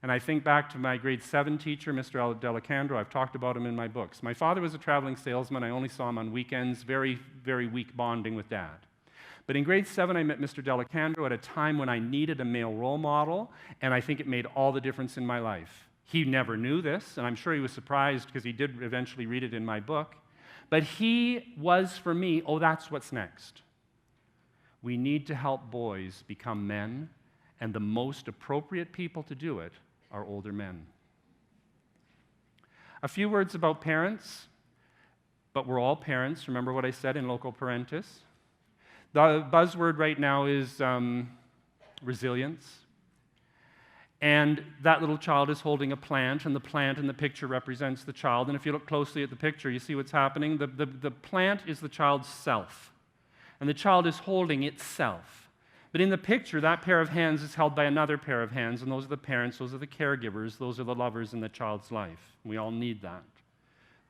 And I think back to my grade 7 teacher, Mr. Delicandro. I've talked about him in my books. My father was a traveling salesman. I only saw him on weekends, very, very weak bonding with Dad. But in grade 7, I met Mr. Delicandro at a time when I needed a male role model, and I think it made all the difference in my life. He never knew this, and I'm sure he was surprised because he did eventually read it in my book. But he was, for me, oh, that's what's next. We need to help boys become men, and the most appropriate people to do it are older men. A few words about parents, but we're all parents. Remember what I said in loco parentis? The buzzword right now is resilience. And that little child is holding a plant, and the plant in the picture represents the child. And if you look closely at the picture, you see what's happening. The plant is the child's self, and the child is holding itself. But in the picture, that pair of hands is held by another pair of hands, and those are the parents, those are the caregivers, those are the lovers in the child's life. We all need that.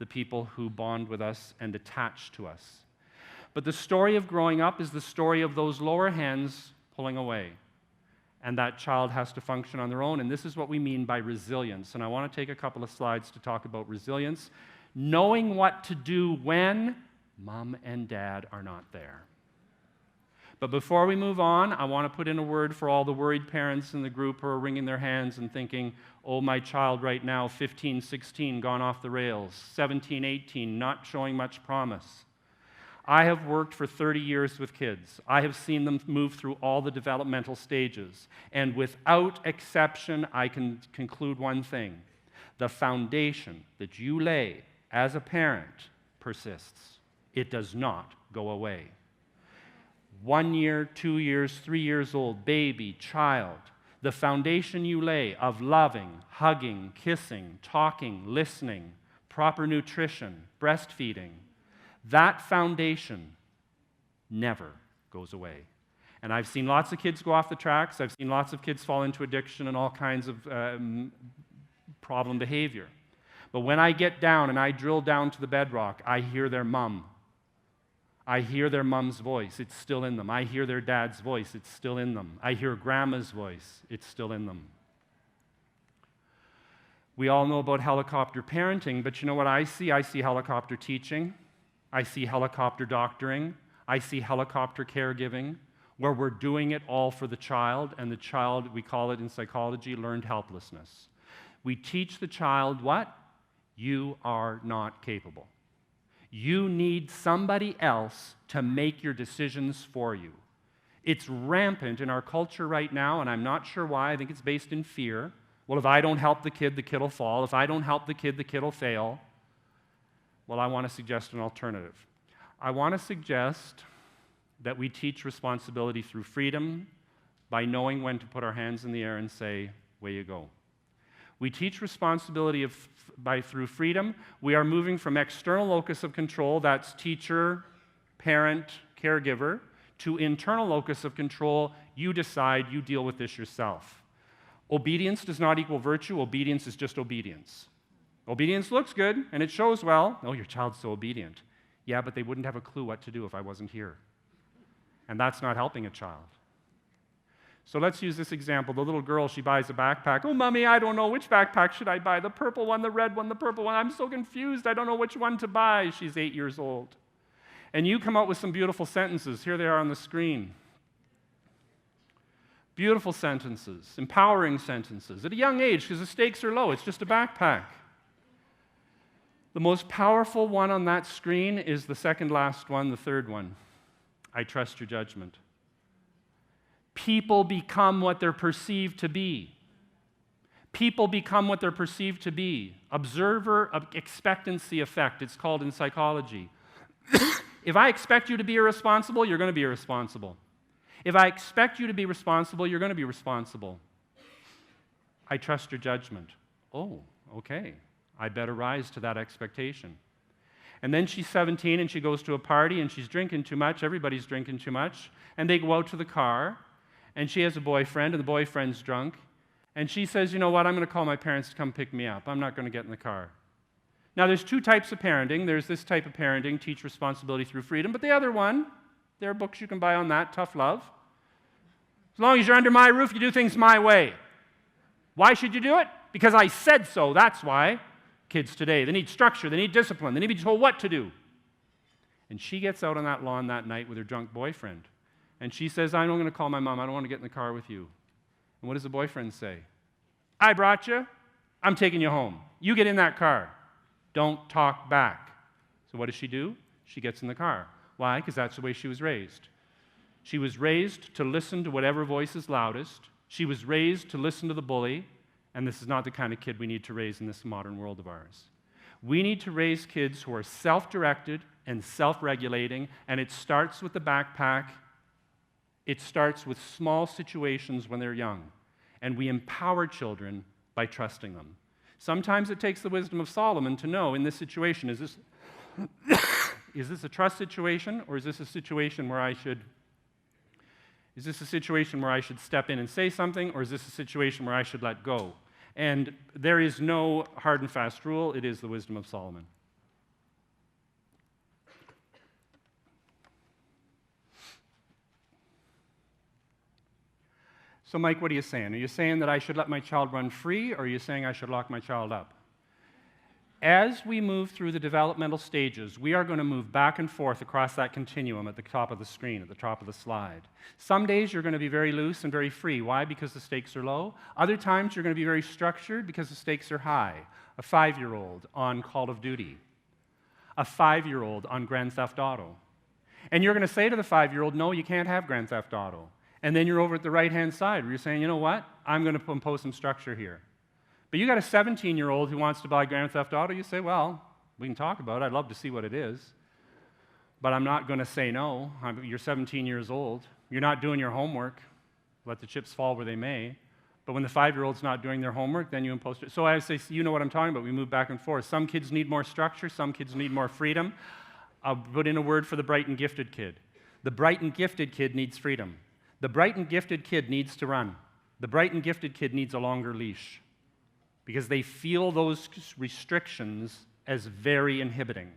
The people who bond with us and attach to us. But the story of growing up is the story of those lower hands pulling away. And that child has to function on their own, and this is what we mean by resilience. And I want to take a couple of slides to talk about resilience. Knowing what to do when mom and dad are not there. But before we move on, I want to put in a word for all the worried parents in the group who are wringing their hands and thinking, oh, my child right now, 15, 16, gone off the rails, 17, 18, not showing much promise. I have worked for 30 years with kids. I have seen them move through all the developmental stages. And without exception, I can conclude one thing. The foundation that you lay as a parent persists. It does not go away. 1 year, 2 years, 3 years old, baby, child, the foundation you lay of loving, hugging, kissing, talking, listening, proper nutrition, breastfeeding, that foundation never goes away. And I've seen lots of kids go off the tracks. I've seen lots of kids fall into addiction and all kinds of problem behavior. But when I get down and I drill down to the bedrock, I hear their mom. I hear their mom's voice. It's still in them. I hear their dad's voice. It's still in them. I hear grandma's voice. It's still in them. We all know about helicopter parenting, but you know what I see? I see helicopter teaching. I see helicopter doctoring. I see helicopter caregiving, where we're doing it all for the child, and the child, we call it in psychology, learned helplessness. We teach the child what? You are not capable. You need somebody else to make your decisions for you. It's rampant in our culture right now, and I'm not sure why. I think it's based in fear. Well, if I don't help the kid will fall. If I don't help the kid will fail. Well, I want to suggest an alternative. I want to suggest that we teach responsibility through freedom by knowing when to put our hands in the air and say, "Way you go." We teach responsibility through freedom. We are moving from external locus of control, that's teacher, parent, caregiver, to internal locus of control. You decide, you deal with this yourself. Obedience does not equal virtue. Obedience is just obedience. Obedience looks good, and it shows well. Oh, your child's so obedient. Yeah, but they wouldn't have a clue what to do if I wasn't here. And that's not helping a child. So let's use this example. The little girl, she buys a backpack. Oh, Mommy, I don't know which backpack should I buy. The purple one, the red one, the purple one. I'm so confused. I don't know which one to buy. She's 8 years old. And you come out with some beautiful sentences. Here they are on the screen. Beautiful sentences, empowering sentences. At a young age, because the stakes are low, it's just a backpack. The most powerful one on that screen is the second last one, the third one. I trust your judgment. People become what they're perceived to be. People become what they're perceived to be. Observer expectancy effect, it's called in psychology. If I expect you to be irresponsible, you're going to be irresponsible. If I expect you to be responsible, you're going to be responsible. I trust your judgment. Oh, okay. I better rise to that expectation. And then she's 17 and she goes to a party and she's drinking too much. Everybody's drinking too much. And they go out to the car and she has a boyfriend and the boyfriend's drunk. And she says, you know what, I'm going to call my parents to come pick me up. I'm not going to get in the car. Now, there's two types of parenting. There's this type of parenting, teach responsibility through freedom. But the other one, there are books you can buy on that, Tough Love. As long as you're under my roof, you do things my way. Why should you do it? Because I said so, that's why. Kids today, they need structure, they need discipline, they need to be told what to do. And she gets out on that lawn that night with her drunk boyfriend. And she says, I'm going to call my mom, I don't want to get in the car with you. And what does the boyfriend say? I brought you, I'm taking you home. You get in that car. Don't talk back. So what does she do? She gets in the car. Why? Because that's the way she was raised. She was raised to listen to whatever voice is loudest. She was raised to listen to the bully. And this is not the kind of kid we need to raise in this modern world of ours. We need to raise kids who are self-directed and self-regulating, and it starts with the backpack. It starts with small situations when they're young, and we empower children by trusting them. Sometimes it takes the wisdom of Solomon to know in this situation, is this a trust situation, or is this a situation where I should step in and say something, or is this a situation where I should let go? And there is no hard and fast rule. It is the wisdom of Solomon. So, Mike, what are you saying? Are you saying that I should let my child run free, or are you saying I should lock my child up? As we move through the developmental stages, we are going to move back and forth across that continuum at the top of the screen, at the top of the slide. Some days you're going to be very loose and very free. Why? Because the stakes are low. Other times you're going to be very structured because the stakes are high. A 5-year-old on Call of Duty. A 5-year-old on Grand Theft Auto. And you're going to say to the 5-year-old, no, you can't have Grand Theft Auto. And then you're over at the right-hand side where you're saying, you know what? I'm going to impose some structure here. But you got a 17-year-old who wants to buy Grand Theft Auto, you say, well, we can talk about it. I'd love to see what it is. But I'm not going to say no. You're 17 years old. You're not doing your homework. Let the chips fall where they may. But when the 5-year-old's not doing their homework, then you impose it. So I say, you know what I'm talking about. We move back and forth. Some kids need more structure. Some kids need more freedom. I'll put in a word for the bright and gifted kid. The bright and gifted kid needs freedom. The bright and gifted kid needs to run. The bright and gifted kid needs a longer leash, because they feel those restrictions as very inhibiting.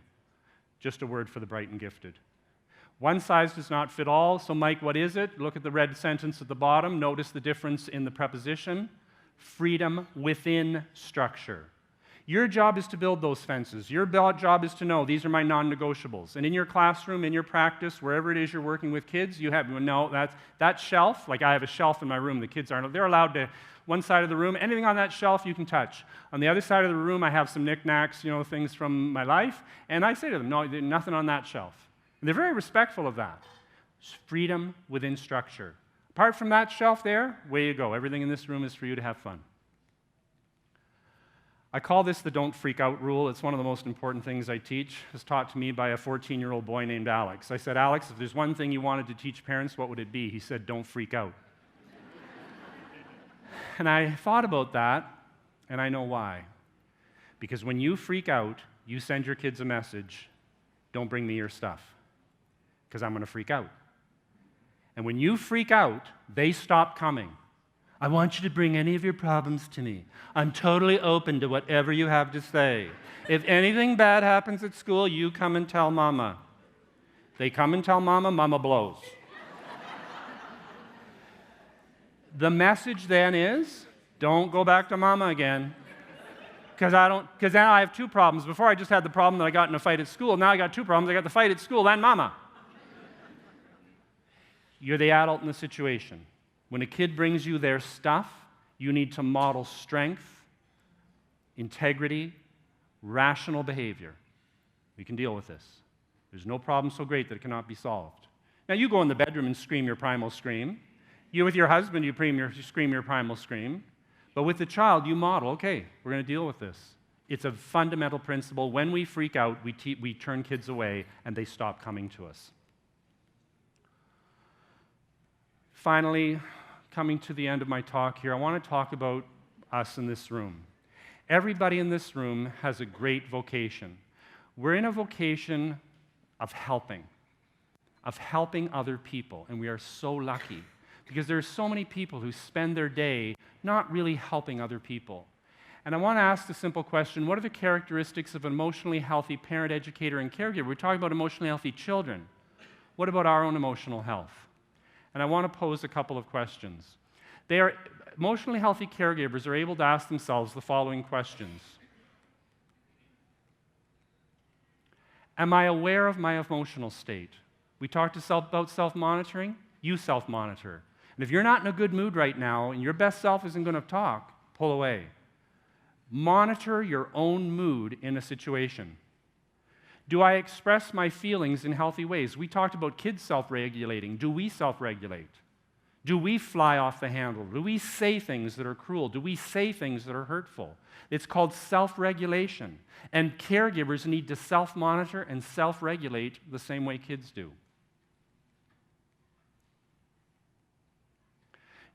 Just a word for the bright and gifted. One size does not fit all, so Mike, what is it? Look at the red sentence at the bottom. Notice the difference in the preposition. Freedom within structure. Your job is to build those fences. Your job is to know these are my non-negotiables. And in your classroom, in your practice, wherever it is you're working with kids, you have, no, that shelf, like I have a shelf in my room, the kids aren't, they're allowed to, one side of the room, anything on that shelf you can touch. On the other side of the room, I have some knickknacks, things from my life, and I say to them, no, there's nothing on that shelf. And they're very respectful of that. It's freedom within structure. Apart from that shelf there, way you go. Everything in this room is for you to have fun. I call this the don't freak out rule. It's one of the most important things I teach. It was taught to me by a 14-year-old boy named Alex. I said, Alex, if there's one thing you wanted to teach parents, what would it be? He said, don't freak out. And I thought about that, and I know why. Because when you freak out, you send your kids a message, don't bring me your stuff, because I'm going to freak out. And when you freak out, they stop coming. I want you to bring any of your problems to me. I'm totally open to whatever you have to say. If anything bad happens at school, you come and tell Mama. They come and tell Mama, Mama blows. The message then is, don't go back to mama again. Because now I have two problems. Before I just had the problem that I got in a fight at school. Now I got two problems. I got the fight at school and mama. You're the adult in the situation. When a kid brings you their stuff, you need to model strength, integrity, rational behavior. We can deal with this. There's no problem so great that it cannot be solved. Now you go in the bedroom and scream your primal scream. You with your husband, you scream your primal scream. But with the child, you model, okay, we're going to deal with this. It's a fundamental principle. When we freak out, we turn kids away and they stop coming to us. Finally, coming to the end of my talk here, I want to talk about us in this room. Everybody in this room has a great vocation. We're in a vocation of helping other people, and we are so lucky because there are so many people who spend their day not really helping other people. And I want to ask the simple question, what are the characteristics of an emotionally healthy parent, educator, and caregiver? We're talking about emotionally healthy children. What about our own emotional health? And I want to pose a couple of questions. Emotionally healthy caregivers are able to ask themselves the following questions. Am I aware of my emotional state? We talked about self-monitoring. You self-monitor. And if you're not in a good mood right now and your best self isn't going to talk, pull away. Monitor your own mood in a situation. Do I express my feelings in healthy ways? We talked about kids self-regulating. Do we self-regulate? Do we fly off the handle? Do we say things that are cruel? Do we say things that are hurtful? It's called self-regulation. And caregivers need to self-monitor and self-regulate the same way kids do.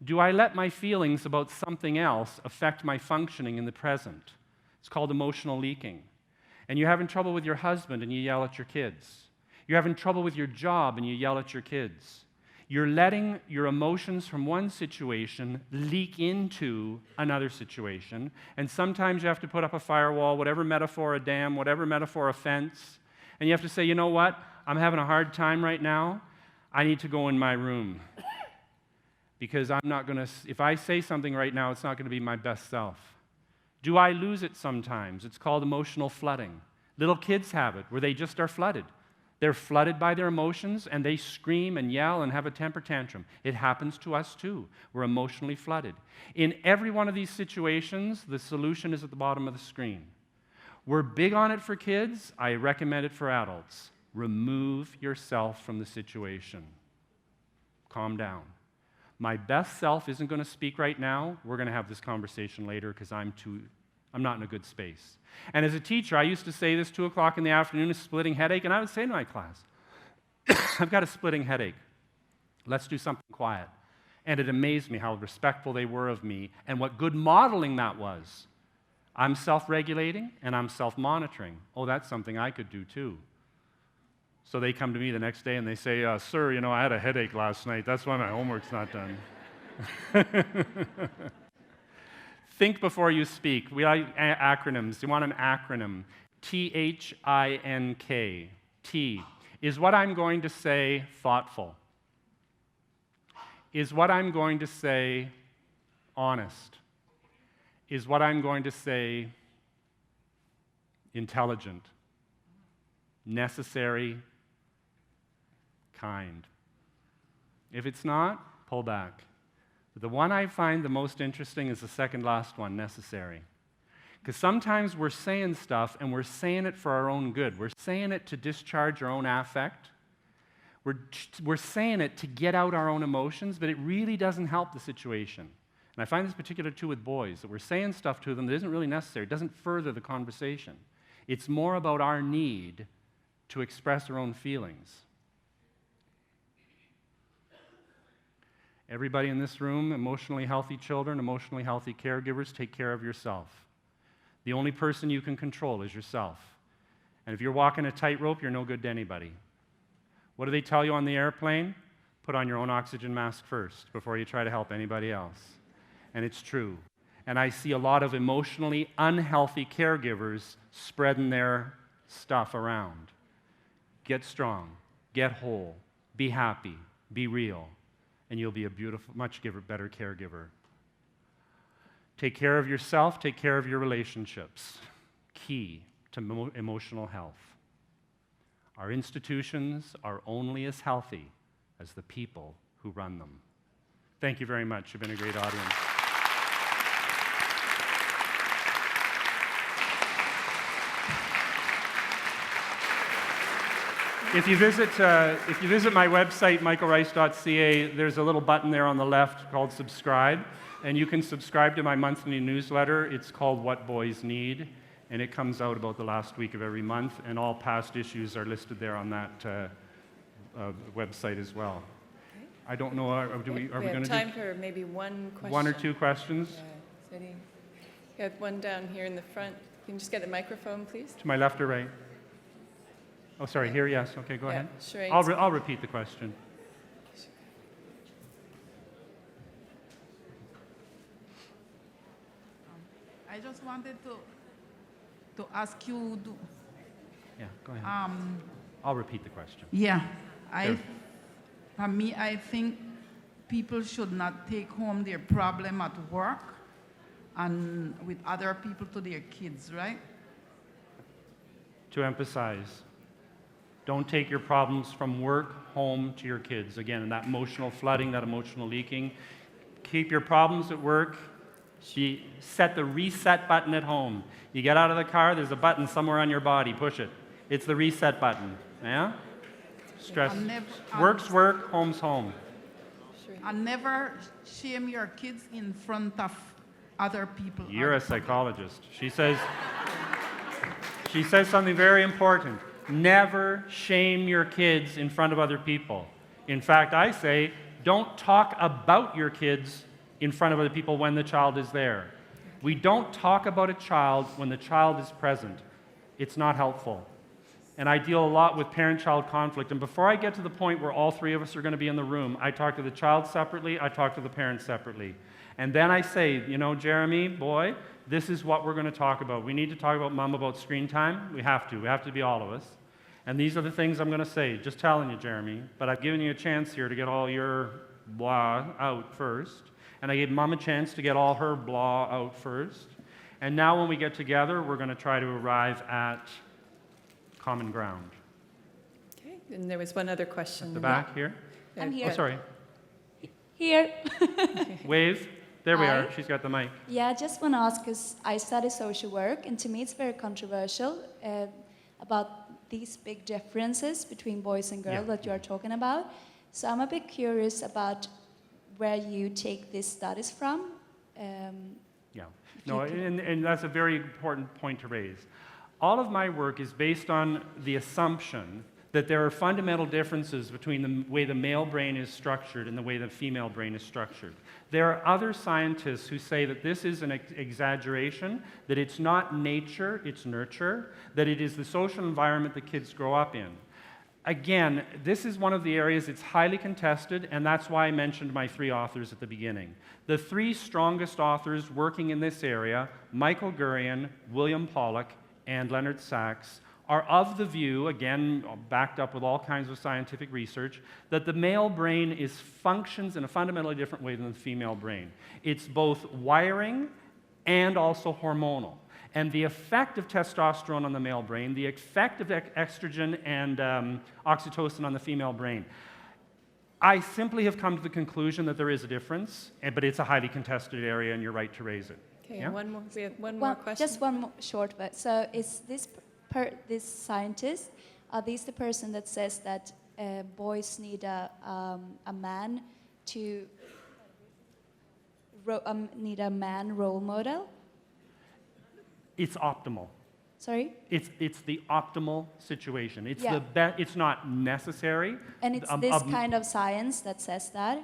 Do I let my feelings about something else affect my functioning in the present? It's called emotional leaking. And you're having trouble with your husband and you yell at your kids. You're having trouble with your job and you yell at your kids. You're letting your emotions from one situation leak into another situation. And sometimes you have to put up a firewall, whatever metaphor, a dam, whatever metaphor, a fence. And you have to say, you know what? I'm having a hard time right now. I need to go in my room. Because I'm not going to, if I say something right now, it's not going to be my best self. Do I lose it sometimes? It's called emotional flooding. Little kids have it, where they just are flooded. They're flooded by their emotions, and they scream and yell and have a temper tantrum. It happens to us too. We're emotionally flooded. In every one of these situations, the solution is at the bottom of the screen. We're big on it for kids. I recommend it for adults. Remove yourself from the situation. Calm down. My best self isn't going to speak right now. We're going to have this conversation later because I'm not in a good space. And as a teacher, I used to say this 2 o'clock in the afternoon, a splitting headache, and I would say to my class, I've got a splitting headache. Let's do something quiet. And it amazed me how respectful they were of me and what good modeling that was. I'm self-regulating and I'm self-monitoring. Oh, that's something I could do too. So they come to me the next day and they say, sir, you know, I had a headache last night. That's why my homework's not done. Think before you speak. We like acronyms. You want an acronym. THINK. T. Is what I'm going to say thoughtful? Is what I'm going to say honest? Is what I'm going to say intelligent? Necessary? Kind. If it's not, pull back. The one I find the most interesting is the second last one, necessary. Because sometimes we're saying stuff and we're saying it for our own good. We're saying it to discharge our own affect. We're saying it to get out our own emotions, but it really doesn't help the situation. And I find this particular too with boys, that we're saying stuff to them that isn't really necessary. It doesn't further the conversation. It's more about our need to express our own feelings. Everybody in this room, emotionally healthy children, emotionally healthy caregivers, take care of yourself. The only person you can control is yourself. And if you're walking a tightrope, you're no good to anybody. What do they tell you on the airplane? Put on your own oxygen mask first before you try to help anybody else. And it's true. And I see a lot of emotionally unhealthy caregivers spreading their stuff around. Get strong, get whole, be happy, be real. and you'll be a much better caregiver. Take care of yourself, take care of your relationships. Key to emotional health. Our institutions are only as healthy as the people who run them. Thank you very much. You've been a great audience. If you visit my website, michaelreist.ca, there's a little button there on the left called subscribe, and you can subscribe to my monthly newsletter. It's called What Boys Need, and it comes out about the last week of every month, and all past issues are listed there on that website as well. Okay. I don't know, are we going to have time for maybe one question? One or two questions? Yeah. You have one down here in the front. Can you just get the microphone, please? To my left or right? Oh, sorry, here, yes. Okay, go ahead. Sure. I'll repeat the question. I just wanted to ask you. Yeah, go ahead. I'll repeat the question. Yeah, Sure. For me, I think people should not take home their problem at work and with other people to their kids, right? To emphasize, don't take your problems from work home to your kids. Again, that emotional flooding, that emotional leaking. Keep your problems at work. Set the reset button at home. You get out of the car, there's a button somewhere on your body. Push it. It's the reset button. Yeah? Stress. Work's work, home's home. Sure. And never shame your kids in front of other people. You're a psychologist. She says something very important. Never shame your kids in front of other people. In fact, I say, don't talk about your kids in front of other people when the child is there. We don't talk about a child when the child is present. It's not helpful. And I deal a lot with parent-child conflict. And before I get to the point where all three of us are going to be in the room, I talk to the child separately, I talk to the parent separately. And then I say, you know, Jeremy, boy, this is what we're going to talk about. We need to talk about Mom about screen time. We have to. We have to be all of us. And these are the things I'm going to say. Just telling you, Jeremy. But I've given you a chance here to get all your blah out first. And I gave Mom a chance to get all her blah out first. And now when we get together, we're going to try to arrive at common ground. Okay, and there was one other question. At the back here? I'm here. Oh, sorry. Here. Wave. There we Hi. are. She's got the mic. Yeah, I just want to ask, because I study social work, and to me it's very controversial about these big differences between boys and girls that you are talking about. So I'm a bit curious about where you take these studies from. Yeah. No, and that's a very important point to raise. All of my work is based on the assumption that there are fundamental differences between the way the male brain is structured and the way the female brain is structured. There are other scientists who say that this is an exaggeration, that it's not nature, it's nurture, that it is the social environment that kids grow up in. Again, this is one of the areas it's highly contested, and that's why I mentioned my three authors at the beginning. The three strongest authors working in this area, Michael Gurian, William Pollack, and Leonard Sachs, are of the view, again, backed up with all kinds of scientific research, that the male brain functions in a fundamentally different way than the female brain. It's both wiring and also hormonal. And the effect of testosterone on the male brain, the effect of estrogen and oxytocin on the female brain, I simply have come to the conclusion that there is a difference, but it's a highly contested area, and you're right to raise it. Okay, Yeah? we have one more question. Just one more short bit. So is this scientist, are these the person that says that boys need a man to need a man role model? It's optimal. Sorry? It's the optimal situation. It's Yeah. It's not necessary. And it's this kind of science that says that?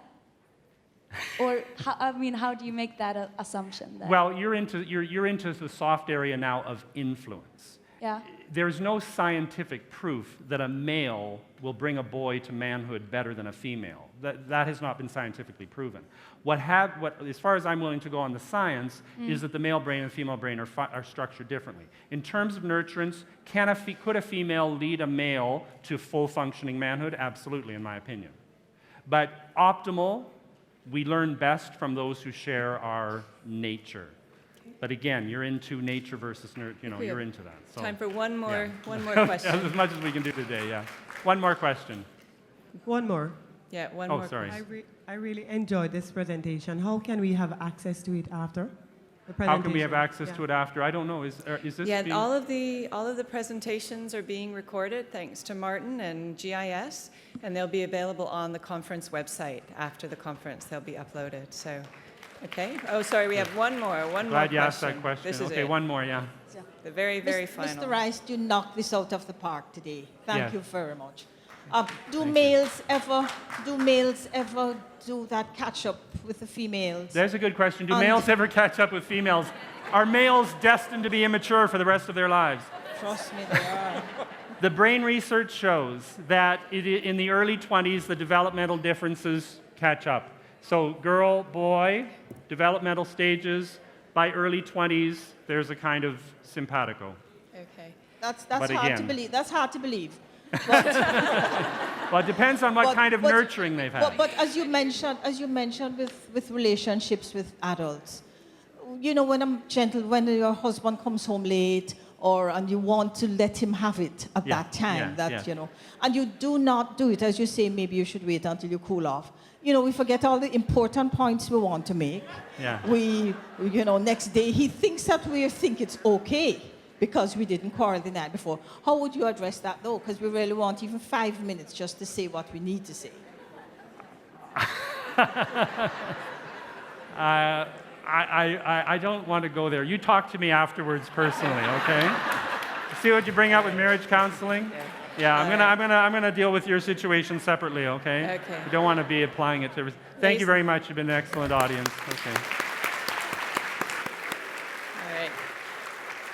Or how do you make that assumption? That, Well, you're into the soft area now of influence. yeah. There's no scientific proof that a male will bring a boy to manhood better than a female. That has not been scientifically proven. As far as I'm willing to go on the science, is that the male brain and female brain are structured differently. In terms of nurturance, could a female lead a male to full functioning manhood? Absolutely, in my opinion. But optimal, we learn best from those who share our nature. But again, you're into nature versus nurture, you know, We you're have into that. So, Time for one more yeah. question. As much as we can do today, yeah. One more question. One more. Yeah, one Oh, more sorry. question. I really enjoyed this presentation. How can we have access to it after the presentation? How can we have access Yeah. to it after? I don't know. Is this Yeah, being... all of the presentations are being recorded thanks to Martin and GIS, and they'll be available on the conference website after the conference. They'll be uploaded. So, okay. Oh, sorry, we have one more. One more Glad you question. asked that question. This is Okay, it. one more, yeah. The very, very final. Mr. Reist, you knocked this out of the park today. Thank Yeah. you very much. Do males ever do that catch up with the females? There's a good question. Do And- males ever catch up with females? Are males destined to be immature for the rest of their lives? Trust me, they are. The brain research shows that in the early 20s, the developmental differences catch up. So girl, boy, developmental stages, by early 20s, there's a kind of simpatico. Okay. That's But hard to again- believe. That's hard to believe. Well, it depends on what kind of but- nurturing they've had. But as you mentioned with relationships with adults, you know, when your husband comes home late, and you want to let him have it at Yeah, that time, yeah, yeah. you know, and you do not do it, as you say, maybe you should wait until you cool off. You know, we forget all the important points we want to make. Yeah. Next day he thinks that we think it's okay because we didn't quarrel the night before. How would you address that though? Because we really want even 5 minutes just to say what we need to say. I don't want to go there. You talk to me afterwards personally, okay? See what you bring up with marriage counseling? Yeah, I'm gonna deal with your situation separately, okay? Okay. You don't want to be applying it to. Thank you very much. You've been an excellent audience. Okay.